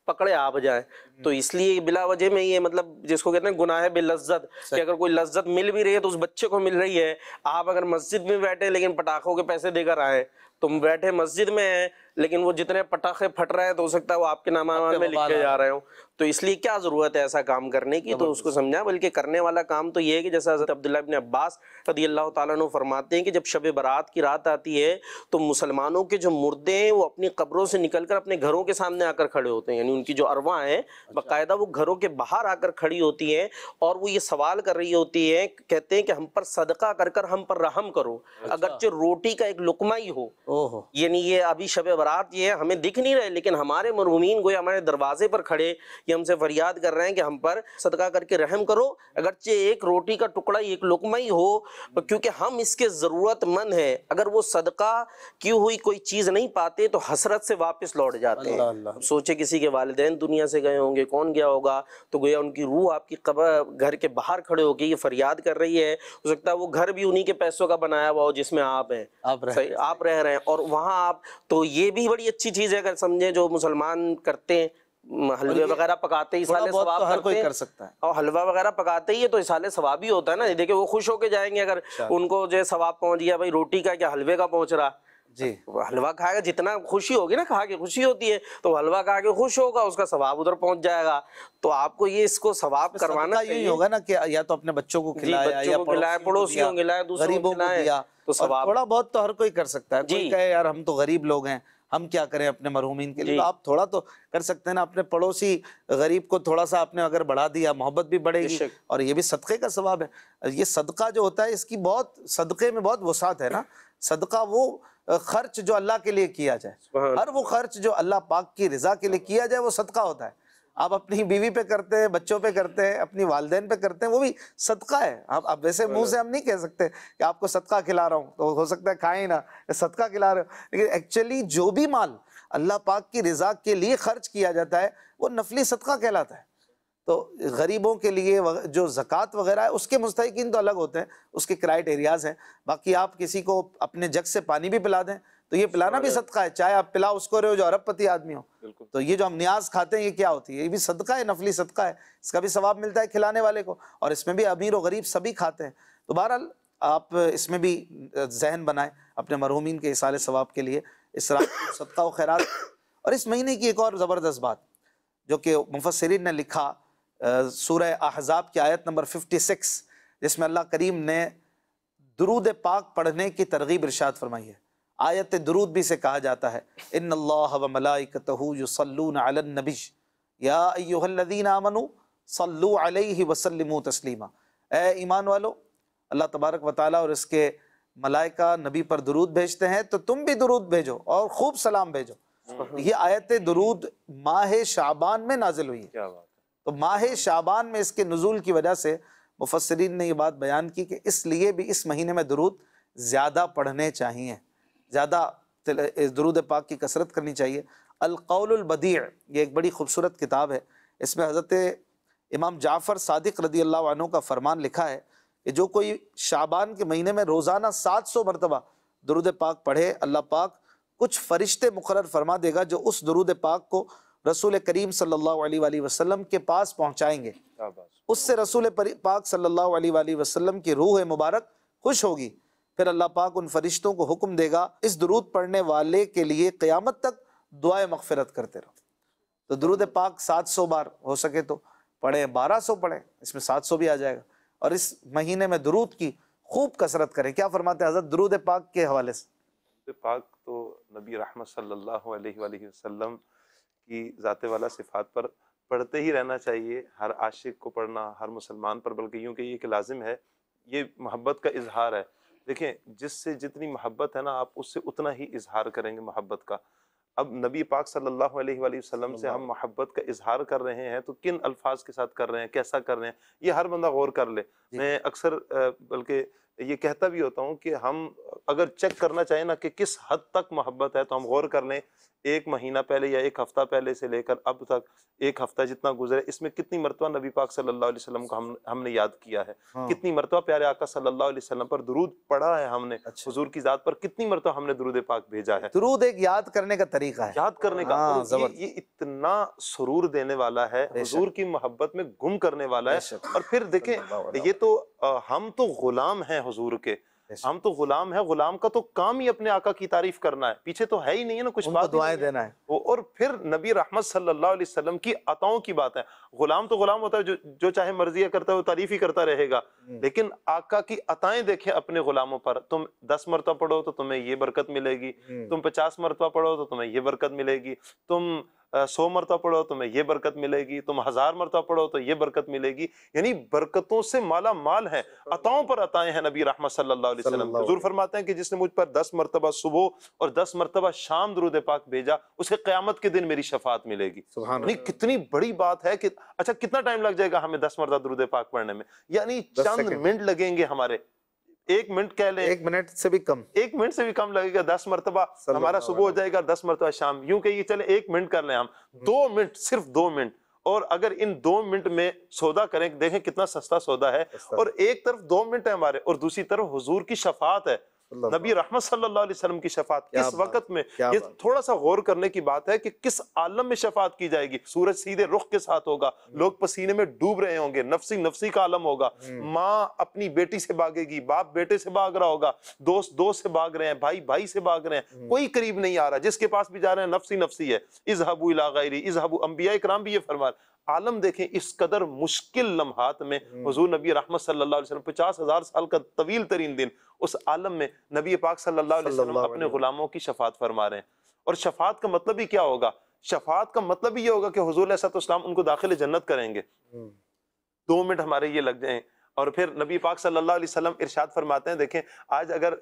پکڑے آپ جائیں، تو اس لیے بلا وجہ میں یہ مطلب جس کو کہتے ہیں گناہ بے لذت، کہ اگر کوئی لذت مل بھی رہی ہے تو اس بچے کو مل رہی ہے، آپ اگر مسجد میں بیٹھے لیکن پٹاخوں کے پیسے دے کر آئے، تم بیٹھے مسجد میں ہیں لیکن وہ جتنے پٹاخے پھٹ رہے ہیں تو ہو سکتا ہے وہ آپ کے نام اعمال میں لکھے جا رہے ہوں، تو اس لیے کیا ضرورت ہے ایسا کام کرنے کی، تو اس کو سمجھا، بلکہ کرنے والا کام تو یہ ہے کہ جیسا حضرت عبداللہ ابن عباس رضی اللہ تعالیٰ عنہ فرماتے ہیں کہ جب شب برات کی رات آتی ہے تو مسلمانوں کے جو مردے ہیں وہ اپنی قبروں سے نکل کر اپنے گھروں کے سامنے آ کر کھڑے ہوتے ہیں، یعنی ان کی جو ارواح ہیں باقاعدہ وہ گھروں کے باہر آ کر کھڑی ہوتی ہیں، اور وہ یہ سوال کر رہی ہوتی ہیں، کہتے ہیں کہ ہم پر صدقہ کر کر ہم پر رحم کرو، اگرچہ روٹی کا ایک لقمہ ہی ہو، یعنی یہ ابھی شب برات یہ ہے ہمیں دکھ نہیں رہے لیکن ہمارے مرحومین گویا ہمارے دروازے پر کھڑے یہ ہم سے فریاد کر رہے ہیں کہ ہم پر صدقہ کر کے رحم کرو، اگرچہ ایک روٹی کا ٹکڑا ایک لقمہ ہی ہو، کیونکہ ہم اس کے ضرورت مند ہیں، اگر وہ صدقہ کی ہوئی کوئی چیز نہیں پاتے تو حسرت سے واپس لوٹ جاتے ہیں، سوچے کسی کے والدین دنیا سے گئے ہوں گے، کون گیا ہوگا، تو گویا ان کی روح آپ کی قبر گھر کے باہر کھڑے ہو کے یہ فریاد کر رہی ہے، ہو سکتا ہے وہ گھر بھی انہی کے پیسوں کا بنایا ہوا ہو جس میں آپ ہیں، آپ رہ رہے ہیں، اور وہاں آپ، تو یہ بھی بڑی اچھی چیز ہے اگر سمجھیں جو مسلمان کرتے ہیں، حلوے وغیرہ پکاتے ہی اصالِ ثواب کرتے ہیں، اور حلوہ وغیرہ پکاتے ہی ہے تو اصالِ ثواب ہی ہوتا ہے نا، دیکھیں وہ خوش ہو کے جائیں گے اگر ان کو جو ثواب پہنچ گیا، بھائی روٹی کا کیا حلوے کا پہنچ رہا، جی حلوہ کھائے گا جتنا خوشی ہوگی نا، کھا کے خوشی ہوتی ہے تو حلوہ کھا کے خوش ہوگا، اس کا ثواب ادھر پہنچ جائے گا، تو آپ کو یہ اس کو ثواب کروانا چاہیے، ہوگا نا کہ یا تو اپنے بچوں کو کھلایا یا پڑوسیوں کو کھلایا، دوسروں کو کھلایا، تو ثواب تھوڑا بہت تو ہر کوئی کر سکتا ہے، کوئی کہے یار ہم تو غریب لوگ ہیں ہم کیا کریں اپنے مرحومین کے لیے، تو آپ تھوڑا تو کر سکتے ہیں نا، اپنے پڑوسی غریب کو تھوڑا سا آپ نے اگر بڑھا دیا محبت بھی بڑھے گی، اور یہ بھی صدقے کا ثواب ہے، یہ صدقہ جو ہوتا ہے اس کی بہت، صدقے میں بہت وسعت ہے نا، صدقہ وہ خرچ جو اللہ کے لیے کیا جائے، ہر وہ خرچ جو اللہ پاک کی رضا کے لیے کیا جائے وہ صدقہ ہوتا ہے، آپ اپنی بیوی پہ کرتے ہیں، بچوں پہ کرتے ہیں، اپنی والدین پہ کرتے ہیں، وہ بھی صدقہ ہے، اب ویسے منہ سے ہم نہیں کہہ سکتے کہ آپ کو صدقہ کھلا رہا ہوں، تو ہو سکتا ہے کھائیں نہ، صدقہ کھلا رہے ہو، لیکن ایکچولی جو بھی مال اللہ پاک کی رضا کے لیے خرچ کیا جاتا ہے وہ نفلی صدقہ کہلاتا ہے، تو غریبوں کے لیے جو زکوٰۃ وغیرہ ہے اس کے مستحقین تو الگ ہوتے ہیں، اس کے کرائیٹیریاز ہیں، باقی آپ کسی کو اپنے جگ سے پانی بھی پلا دیں تو یہ پلانا بھی صدقہ ہے، چاہے آپ پلا اس کو رہے ہو جو ارب پتی آدمی ہو، تو یہ جو ہم نیاز کھاتے ہیں یہ کیا ہوتی ہے، یہ بھی صدقہ ہے، نفلی صدقہ ہے، اس کا بھی ثواب ملتا ہے کھلانے والے کو، اور اس میں بھی امیر و غریب سبھی کھاتے ہیں، تو بہرحال آپ اس میں بھی ذہن بنائیں اپنے مرحومین کے ایصال ثواب کے لیے، اسراف صدقہ و خیرات۔ اور اس مہینے کی ایک اور زبردست بات جو کہ مفسرین نے لکھا، سورہ احزاب کی آیت نمبر 56 جس میں اللہ کریم نے درود پاک پڑھنے کی ترغیب ارشاد فرمائی ہے، آیت درود بھی سے کہا جاتا ہے، ان اللہ و ملائکتہ یصلون علی النبی یا ایھا الذین آمنوا صلوا علیہ وسلموا تسلیما، اے ایمان والو اللہ تبارک و تعالیٰ اور اس کے ملائکہ نبی پر درود بھیجتے ہیں تو تم بھی درود بھیجو اور خوب سلام بھیجو۔ یہ آیت درود ماہ شعبان میں نازل ہوئی ہے، تو ماہ شعبان میں اس کے نزول کی وجہ سے مفسرین نے یہ بات بیان کی کہ اس لیے بھی اس مہینے میں درود زیادہ پڑھنے چاہیے، زیادہ درود پاک کی کثرت کرنی چاہیے۔ القول البدیع، یہ ایک بڑی خوبصورت کتاب ہے، اس میں حضرت امام جعفر صادق رضی اللہ عنہ کا فرمان لکھا ہے کہ جو کوئی شعبان کے مہینے میں روزانہ 700 مرتبہ درود پاک پڑھے، اللہ پاک کچھ فرشتے مقرر فرما دے گا جو اس درود پاک کو رسول کریم صلی اللہ علیہ وآلہ وسلم کے پاس پہنچائیں گے، اس سے رسول پاک صلی اللہ علیہ وآلہ وسلم کی روح مبارک خوش ہوگی، پھر اللہ پاک ان فرشتوں کو حکم دے گا اس درود پڑھنے والے کے لیے قیامت تک دعائے مغفرت کرتے رہو۔ تو درود پاک 700 بار ہو سکے تو پڑھیں، 1200 پڑھیں، اس میں 700 بھی آ جائے گا، اور اس مہینے میں درود کی خوب کثرت کریں۔ کیا فرماتے ہیں حضرت درود پاک کے حوالے سے؟ درود پاک تو نبی رحمت صلی اللہ علیہ وآلہ وسلم کی ذات والا صفات پر پڑھتے ہی رہنا چاہیے، ہر عاشق کو پڑھنا، ہر مسلمان پر، بلکہ یوں کہ یہ کہ لازم ہے، یہ محبت کا اظہار ہے۔ دیکھیں جس سے جتنی محبت ہے نا آپ اس سے اتنا ہی اظہار کریں گے محبت کا۔ اب نبی پاک صلی اللہ علیہ وآلہ وسلم سے ہم محبت کا اظہار کر رہے ہیں تو کن الفاظ کے ساتھ کر رہے ہیں، کیسا کر رہے ہیں، یہ ہر بندہ غور کر لے۔ میں اکثر بلکہ یہ کہتا بھی ہوتا ہوں کہ ہم اگر چیک کرنا چاہیں نا کہ کس حد تک محبت ہے تو ہم غور کر لیں، ایک مہینہ پہلے یا ایک ہفتہ پہلے سے لے کر اب تک ایک ہفتہ جتنا گزرے، اس میں کتنی مرتبہ نبی پاک صلی اللہ علیہ وسلم کو ہم نے یاد کیا ہے، کتنی مرتبہ پیارے آقا صلی اللہ علیہ وسلم پر درود پڑھا ہے ہم نے، حضور کی ذات پر کتنی مرتبہ ہم نے درود پاک بھیجا ہے۔ درود ایک یاد کرنے کا طریقہ ہے، یاد کرنے کا، یہ اتنا سرور دینے والا ہے، حضور کی محبت میں گم کرنے والا ہے۔ اور پھر دیکھیں یہ تو ہم تو غلام ہیں حضور کے، ہم تو غلام ہیں، غلام کا تو کام ہی اپنے آقا کی تعریف کرنا ہے، پیچھے تو ہے ہی نہیں ہے نا کچھ بات، دعائیں دینا ہے۔ اور پھر نبی رحمت صلی اللہ علیہ وسلم کی عطاؤں کی بات ہے۔ غلام تو غلام ہوتا ہے، جو چاہے مرضیہ کرتا ہے وہ تعریف ہی کرتا رہے گا، لیکن آقا کی عطائیں دیکھیں اپنے غلاموں پر، تم 10 مرتبہ پڑھو تو تمہیں یہ برکت ملے گی، تم 50 مرتبہ پڑھو تو تمہیں یہ برکت ملے گی، تم 100 مرتبہ پڑھو تو تمہیں یہ برکت ملے گی، تم 1000 مرتبہ پڑھو تو یہ برکت ملے گی، یعنی برکتوں سے مالا مال ہے، عطاؤں پر عطائیں ہیں نبی رحمت صلی اللہ علیہ وسلم۔ حضور فرماتے ہیں کہ جس نے مجھ پر 10 مرتبہ صبح اور 10 مرتبہ شام درود پاک بھیجا اسے قیامت کے دن میری شفاعت ملے گی۔ یعنی کتنی بڑی بات ہے کہ اچھا کتنا ٹائم لگ جائے گا ہمیں 10 مرتبہ درود پاک پڑھنے میں؟ یعنی چند منٹ لگیں گے ہمارے، 1 منٹ کہہ لیں، 1 منٹ سے بھی کم، 1 منٹ سے بھی کم لگے گا، 10 مرتبہ ہمارا صبح ہو جائے گا، 10 مرتبہ شام، یوں کہ یہ چلے 1 منٹ کر لیں ہم، 2 منٹ، صرف 2 منٹ، اور اگر ان 2 منٹ میں سودا کریں، دیکھیں کتنا سستا سودا ہے، اور ایک طرف 2 منٹ ہے ہمارے اور دوسری طرف حضور کی شفاعت ہے، نبی رحمت صلی اللہ علیہ وسلم کی شفاعت کس وقت میں، یہ تھوڑا سا غور کرنے کی بات ہے کہ کس عالم میں شفاعت کی جائے گی۔ سورج سیدھے رخ کے ساتھ ہوگا، لوگ پسینے میں ڈوب رہے ہوں گے، نفسی نفسی کا عالم ہوگا، ماں اپنی بیٹی سے بھاگے گی، باپ بیٹے سے بھاگ رہا ہوگا، دوست دوست سے بھاگ رہے ہیں، بھائی بھائی سے بھاگ رہے ہیں، کوئی قریب نہیں آ رہا، جس کے پاس بھی جا رہے ہیں نفسی نفسی ہے، اذهبوا الی غیری اذهبوا، انبیاء کرام بھی یہ فرمان۔ عالم دیکھیں اس قدر مشکل لمحات میں حضور نبی رحمت صلی اللہ علیہ وسلم 50,000 سال کا طویل ترین دن، اس عالم میں نبی پاک صلی اللہ علیہ وسلم اپنے غلاموں کی شفاعت فرما رہے ہیں۔ اور شفاعت کا مطلب ہی کیا ہوگا؟ شفاعت کا مطلب ہی یہ ہوگا کہ حضور علیہ السلام ان کو داخل جنت کریں گے۔ 2 منٹ ہمارے یہ لگ جائیں، اور پھر نبی پاک صلی اللہ علیہ وسلم ارشاد فرماتے ہیں، دیکھیں آج اگر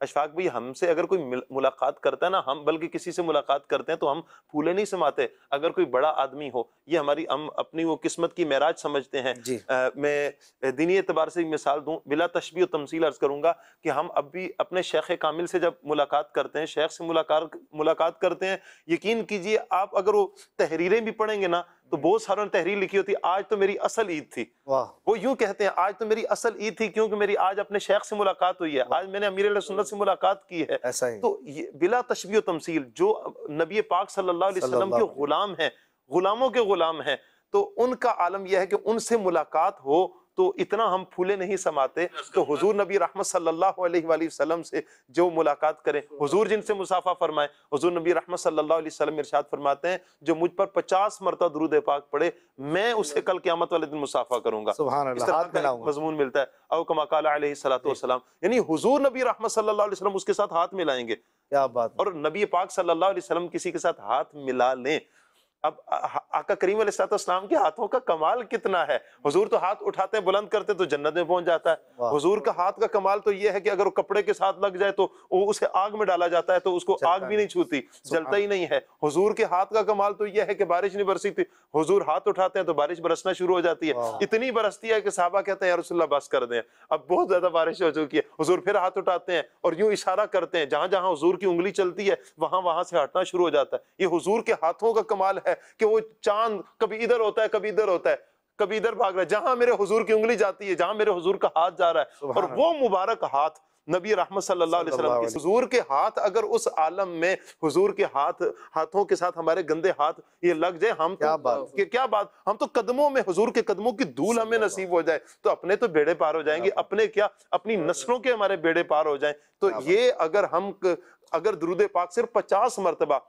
اشفاق بھائی ہم سے اگر کوئی ملاقات کرتا ہے نا، ہم بلکہ کسی سے ملاقات کرتے ہیں تو ہم پھولے نہیں سماتے، اگر کوئی بڑا آدمی ہو، یہ ہماری ہم اپنی وہ قسمت کی معراج سمجھتے ہیں۔ میں دینی اعتبار سے مثال دوں، بلا تشبیہ و تمثیل عرض کروں گا کہ ہم اب بھی اپنے شیخ کامل سے جب ملاقات کرتے ہیں، شیخ سے ملاقات کرتے ہیں، یقین کیجئے آپ اگر وہ تحریریں بھی پڑھیں گے نا تو بہت ساروں نے تحریر لکھی ہوتی ہے، آج تو میری اصل عید تھی، وہ یوں کہتے ہیں آج تو میری اصل عید تھی کیونکہ میری آج اپنے شیخ سے ملاقات ہوئی ہے، آج میں نے امیر علیہ سنت سے ملاقات کی ہے۔ تو بلا تشبیہ و تمثیل جو نبی پاک صلی اللہ علیہ وسلم کے غلام ہیں، غلاموں کے غلام ہیں، تو ان کا عالم یہ ہے کہ ان سے ملاقات ہو تو اتنا ہم پھولے نہیں سماتے، تو حضور نبی رحمت صلی اللہ علیہ وآلہ وسلم سے جو ملاقات کریں، حضور جن سے مصافحہ فرمائیں، حضور نبی رحمت صلی اللہ علیہ وسلم ارشاد فرماتے ہیں جو مجھ پر 50 مرتبہ درود پاک پڑھے میں اسے کل قیامت والے دن مصافحہ کروں گا۔ سبحان اللہ، اس طرح کا ایک مضمون ملتا ہے، او کما قال علیہ الصلوۃ والسلام، یعنی حضور نبی رحمت صلی اللہ علیہ وسلم اس کے ساتھ ہاتھ ملائیں گے۔ کیا بات! اور نبی پاک صلی اللہ علیہ وسلم کسی کے ساتھ ہاتھ ملا لیں، اب آقا کریم علیہ السلام کے ہاتھوں کا کمال کتنا ہے. حضور تو ہاتھ اٹھاتے ہیں بلند کرتے تو جنت میں پہنچ جاتا ہے. حضور کا ہاتھ کا کمال تو یہ ہے کہ اگر وہ کپڑے کے ساتھ لگ جائے تو وہ اسے آگ میں ڈالا جاتا ہے تو اس کو آگ بھی نہیں چھوتی, جلتا ہی نہیں ہے. حضور کے ہاتھ کا کمال تو یہ ہے کہ بارش نہیں برسی تھی, حضور ہاتھ اٹھاتے ہیں تو بارش برسنا شروع ہو جاتی ہے. اتنی برستی ہے کہ صحابہ کہتے ہیں یا رسول اللہ بس کر دیں, اب بہت زیادہ بارش ہو چکی ہے. حضور پھر ہاتھ اٹھاتے ہیں اور یوں اشارہ کرتے ہیں, جہاں جہاں حضور کی انگلی چلتی ہے وہاں سے ہٹنا شروع ہو جاتا ہے. یہ حضور کے ہاتھوں کا کمال ہے کہ وہ چاند کبھی ادھر ہوتا ہے کبھی ادھر ہوتا ہے, کبھی ادھر بھاگ رہا ہے. جہاں میرے حضور کی انگلی جاتی ہے, جہاں میرے حضور کا ہاتھ جا رہا ہے, اور وہ مبارک ہاتھ نبی رحمت صلی اللہ علیہ وسلم کی, حضور کے ہاتھ اگر اس عالم میں حضور کے ہاتھوں کے ساتھ ہمارے گندے ہاتھ یہ لگ جائے, ہم کیا بات, ہم تو قدموں میں حضور کے قدموں کی دھول ہمیں نصیب ہو جائے تو اپنے تو بیڑے پار ہو جائیں گے, اپنے کیا اپنی نسلوں کے ہمارے بیڑے پار ہو جائیں. تو یہ اگر درود پاک صرف 50 مرتبہ,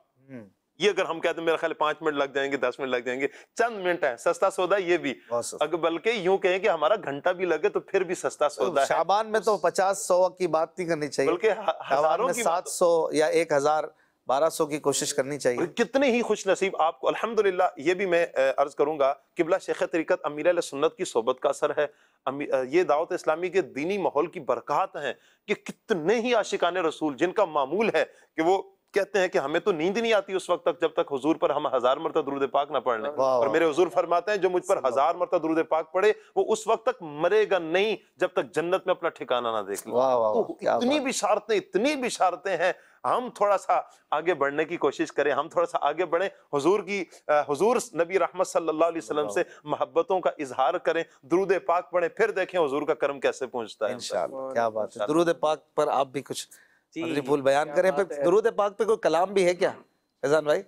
یہ اگر ہم کہتے ہیں میرا خیال 5 منٹ لگ جائیں گے, 10 منٹ لگ جائیں گے, چند منٹ ہے, سستا سودا یہ بھی. اگر بلکہ یوں کہیں کہ ہمارا گھنٹہ بھی لگے تو پھر بھی سستا سودا ہے. شعبان میں تو 50-100 کی بات نہیں کرنی چاہیے, بلکہ ہزاروں کی 700 یا 1000-1200 کی کوشش کرنی چاہیے. کتنے ہی خوش نصیب آپ کو الحمدللہ. یہ بھی میں عرض کروں گا, قبلہ شیخ طریقت امیر اہل سنت کی صحبت کا اثر ہے. یہ دعوت اسلامی کے دینی ماحول کی برکات ہیں کہ کتنے ہی عاشقان رسول جن کا معمول ہے کہ وہ کہتے ہیں کہ ہمیں تو نیند نہیں آتی اس وقت تک جب تک حضور پر ہم 1000 مرتبہ درود پاک نہ پڑھ لیں. اور میرے حضور فرماتے ہیں جو مجھ پر 1000 مرتبہ درود پاک پڑھے وہ اس وقت تک مرے گا نہیں جب تک جنت میں اپنا ٹھکانہ نہ دیکھ لے. اتنی بشارتیں ہیں. ہم تھوڑا سا آگے بڑھنے کی کوشش کریں, ہم تھوڑا سا آگے بڑھیں, حضور نبی رحمت صلی اللہ علیہ وسلم سے محبتوں کا اظہار کریں, درود پاک پڑھیں, پھر دیکھیں حضور کا کرم کیسے پہنچتا ہے. انشاءاللہ. کیا بات ہے. درود پاک پر آپ بھی کچھ مدنی پھول بیان کریں. پھر درود پاک پہ کوئی کلام بھی ہے کیا فیضان بھائی؟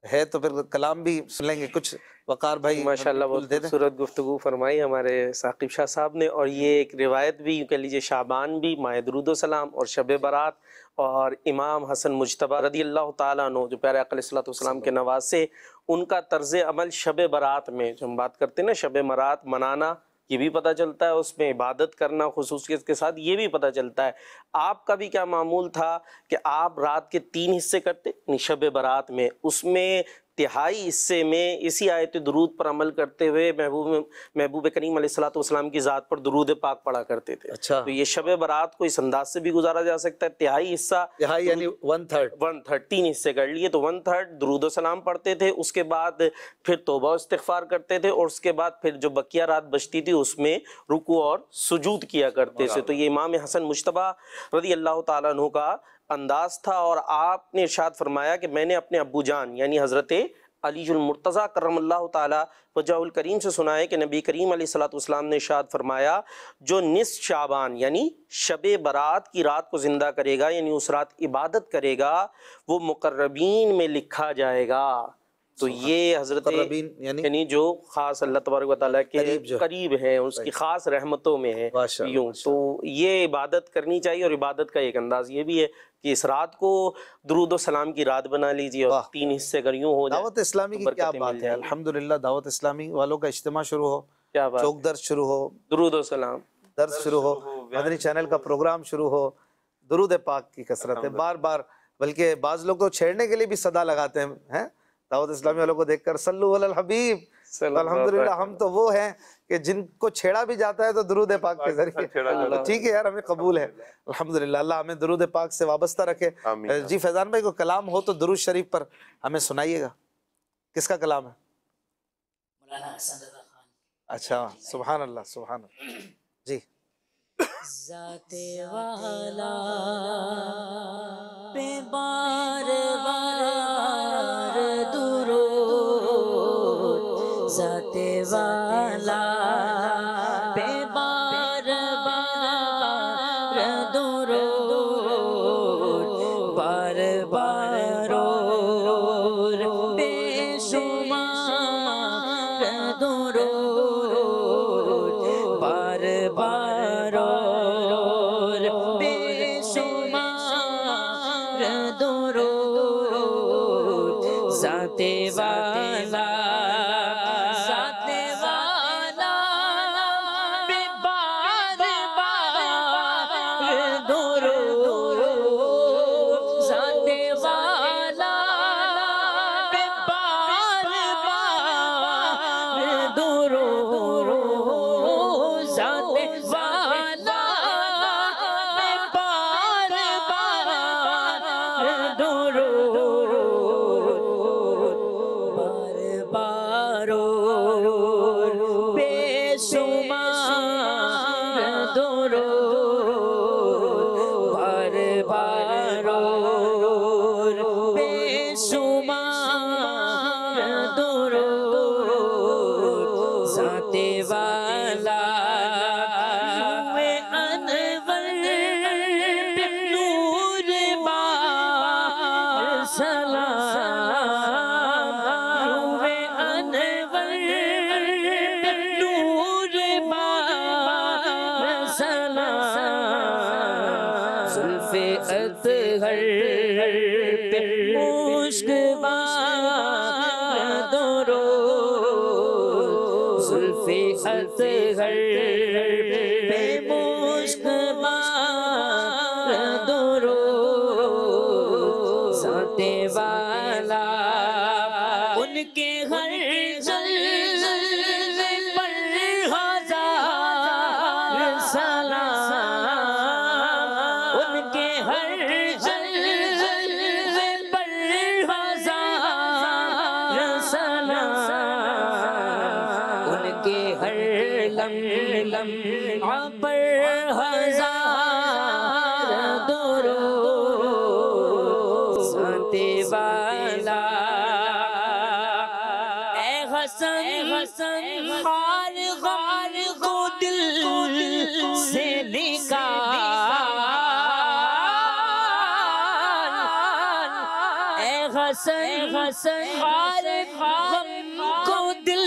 ہے تو پھر کلام بھی سن لیں گے کچھ. وقار بھائی ماشاءاللہ بہت خوبصورت گفتگو فرمائی ہمارے ثاقب شاہ صاحب نے. اور یہ ایک روایت بھی کہہ لیجیے, شعبان بھی, ماہ درود و سلام اور شب برات, اور امام حسن مجتبی رضی اللہ تعالیٰ عنہ جو پیارے آقا علیہ السلام کے نواسے, ان کا طرز عمل شب برات میں جو ہم بات کرتے ہیں نا, شب برات منانا, یہ بھی پتہ چلتا ہے, اس میں عبادت کرنا خصوصیت کے ساتھ یہ بھی پتہ چلتا ہے. آپ کا بھی کیا معمول تھا کہ آپ رات کے 3 حصے کرتے شب برات میں, اس میں تہائی حصے میں اسی آیت درود پر عمل کرتے ہوئے محبوب کریم علیہ الصلوۃ والسلام کی ذات پر درود پاک پڑھا کرتے تھے. اچھا. تو یہ شب برات کو اس انداز سے بھی گزارا جا سکتا ہے. تہائی حصہ, تہائی یعنی 1/3 3 حصے کر لیے تو 1/3 درود و سلام پڑھتے تھے, اس کے بعد پھر توبہ و استغفار کرتے تھے, اور اس کے بعد پھر جو بقیہ رات بچتی تھی اس میں رکوع اور سجود کیا کرتے تھے. تو یہ امام حسن مجتبی رضی اللہ تعالیٰ عنہ کا انداز تھا. اور آپ نے ارشاد فرمایا کہ میں نے اپنے ابو جان یعنی حضرت علی المرتضیٰ کرم اللہ تعالیٰ وجہ الکریم سے سنا ہے کہ نبی کریم علیہ الصلوۃ والسلام نے ارشاد فرمایا جو نصف شعبان یعنی شب برات کی رات کو زندہ کرے گا, یعنی اس رات عبادت کرے گا, وہ مقربین میں لکھا جائے گا. تو یہ حضرت یعنی جو خاص اللہ تبارک و تعالیٰ کے قریب ہیں, اس کی خاص رحمتوں میں ہیں یوں. تو یہ عبادت کرنی چاہیے, اور عبادت کا ایک انداز یہ بھی ہے کہ اس رات کو درود و سلام کی رات بنا لیجیے, اور 3 حصے اگر یوں ہو جائے. دعوت اسلامی کی کیا بات ہے, الحمدللہ. دعوت اسلامی والوں کا اجتماع شروع ہو, چوک درس شروع ہو, درود و سلام درس شروع ہو, مدنی چینل کا پروگرام شروع ہو, درود پاک کی کثرت ہے بار بار. بلکہ بعض لوگ تو چھیڑنے کے لیے بھی صدا لگاتے ہیں دعوت اسلامی والوں کو دیکھ کر, صلو علی الحبیب. الحمدللہ ہم تو وہ ہیں کہ جن کو چھیڑا بھی جاتا ہے تو درود پاک کے ذریعے. ٹھیک ہے یار, ہمیں قبول ہے الحمدللہ. اللہ ہمیں درود پاک سے وابستہ رکھے. جی فیضان بھائی, کو کلام ہو تو درود شریف پر ہمیں سنائیے گا. کس کا کلام ہے؟ مولانا حسن رضا خان. اچھا, سبحان اللہ سبحان اللہ. جی. ذات والا پہ بار بار درود, ذات والا پہ بار بار درود, بار بار اور بے شمار درود, بار بار اور بے شمار درود, ذات والا ذات والا شمار درود بار بار اور بے شمار درود ذات والا روئے انور نور بار سلام روئے انور نور بار سلام زلف اطہر پہ مشک بار درود زلف اطہر پہ مشک بار درود ذات والا ان کے ہر جلوے پر ہزار سلام ان کے ہر جلوے پر ہزار سلام ان کے ہر لمحہ پر ہزار درود ذات والا اے حسن خار غار کو دل سے نکال اے حسن خار غم کو دل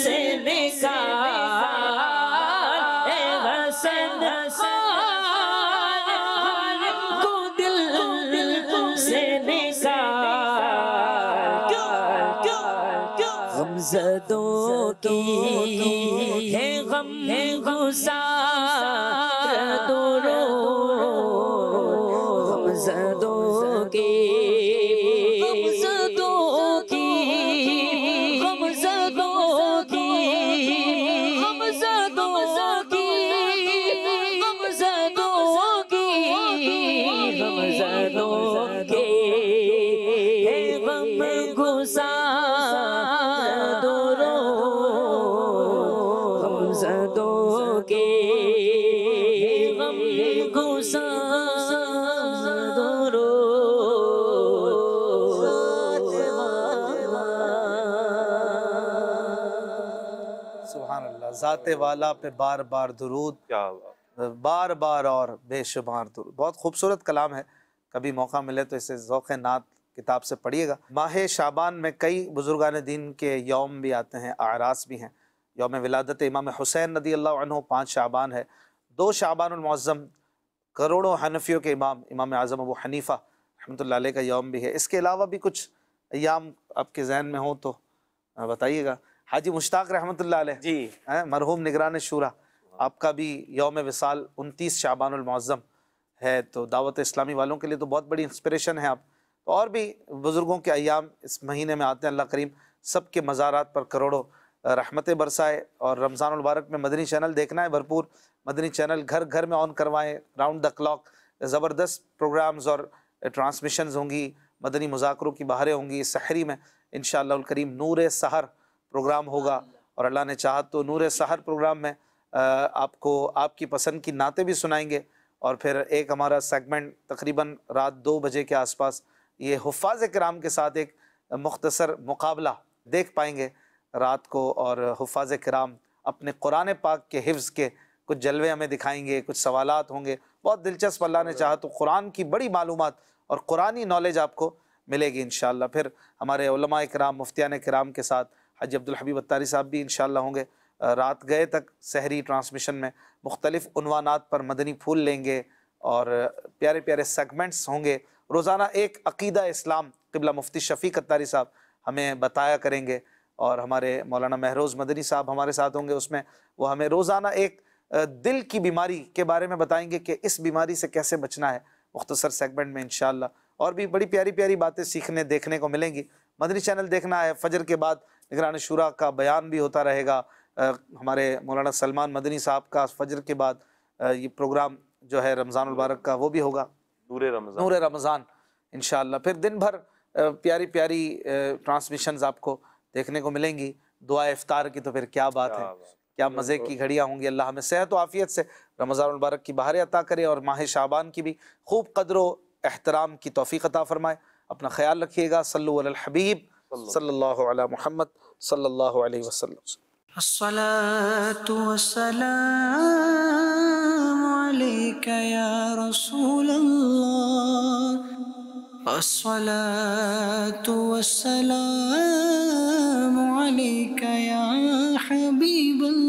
سے نکال اے حسن خار کو دل سے نکال غمزدوں کی ہے غم گسار درود غمزدوں کی غمزدوں کی غمزدوں کی غمزدوں کی غمزدوں کی غمزدوں کی ہے غم گسار درود غمزدوں کی غم گسار درود سبحان اللہ، ذات والا پہ بار بار درود، کیا بات. بار بار اور بے شمار درود. بہت خوبصورت کلام ہے، کبھی موقع ملے تو اسے ذوق نعت کتاب سے پڑھیے گا. ماہ شعبان میں کئی بزرگان دین کے یوم بھی آتے ہیں، اعراس بھی ہیں. یوم ولادت امام حسین رضی اللہ عنہ 5 شعبان ہے. 2 شعبان المعظم کروڑوں حنفیوں کے امام اعظم ابو حنیفہ رحمۃ اللہ علیہ کا یوم بھی ہے. اس کے علاوہ بھی کچھ ایام آپ کے ذہن میں ہوں تو بتائیے گا. حاجی مشتاق رحمۃ اللہ علیہ جی مرحوم نگران شورا، آپ کا بھی یوم وصال 29 شعبان المعظم ہے، تو دعوت اسلامی والوں کے لیے تو بہت بڑی انسپریشن ہے آپ. اور بھی بزرگوں کے ایام اس مہینے میں آتے ہیں. اللہ کریم سب کے مزارات پر کروڑوں رحمتیں برسائے. اور رمضان المبارک میں مدنی چینل دیکھنا ہے بھرپور، مدنی چینل گھر گھر میں آن کروائیں. راؤنڈ دا کلاک زبردست پروگرامز اور ٹرانسمیشنز ہوں گی، مدنی مذاکروں کی بہاریں ہوں گی. سحری میں انشاءاللہ الکریم نور سحر پروگرام ہوگا، اور اللہ نے چاہا تو نور سحر پروگرام میں آپ کو آپ کی پسند کی نعتیں بھی سنائیں گے. اور پھر ایک ہمارا سیگمنٹ تقریباً رات 2 بجے کے آس پاس یہ حفاظ کرام کے ساتھ ایک مختصر مقابلہ دیکھ پائیں گے رات کو. اور حفاظ کرام اپنے قرآن پاک کے حفظ کے کچھ جلوے ہمیں دکھائیں گے، کچھ سوالات ہوں گے بہت دلچسپ. اللہ نے چاہا تو قرآن کی بڑی معلومات اور قرآنی نالج آپ کو ملے گی انشاءاللہ. پھر ہمارے علماء کرام مفتیان کرام کے ساتھ حاجی عبدالحبیب اتاری صاحب بھی انشاءاللہ ہوں گے. رات گئے تک سحری ٹرانسمیشن میں مختلف عنوانات پر مدنی پھول لیں گے، اور پیارے پیارے سیگمنٹس ہوں گے. روزانہ ایک عقیدہ اسلام قبلہ مفتی شفیق اتاری صاحب ہمیں بتایا کریں گے، اور ہمارے مولانا مہروز مدنی صاحب ہمارے ساتھ ہوں گے. اس میں وہ ہمیں روزانہ ایک دل کی بیماری کے بارے میں بتائیں گے کہ اس بیماری سے کیسے بچنا ہے، مختصر سیگمنٹ میں انشاءاللہ. اور بھی بڑی پیاری پیاری باتیں سیکھنے دیکھنے کو ملیں گی. مدنی چینل دیکھنا ہے. فجر کے بعد نگران شورا کا بیان بھی ہوتا رہے گا. ہمارے مولانا سلمان مدنی صاحب کا فجر کے بعد یہ پروگرام جو ہے رمضان المبارک کا وہ بھی ہوگا، نور رمضان انشاءاللہ. پھر دن بھر پیاری پیاری ٹرانسمیشنز آپ کو دیکھنے کو ملیں گی. دعا افطار کی تو پھر کیا بات ہے. کیا مزے کی گھڑیاں ہوں گی. اللہ ہمیں صحت و عافیت سے رمضان المبارک کی بہاریں عطا کرے اور ماہ شعبان کی بھی خوب قدر و احترام کی توفیق عطا فرمائے. اپنا خیال رکھیے گا. صلو علی الحبیب صلی اللہ علی محمد صلی اللہ علیہ وسلم. الصلاة والسلام عليك يا رسول الله الصلاة والسلام عليك يا حبيب الله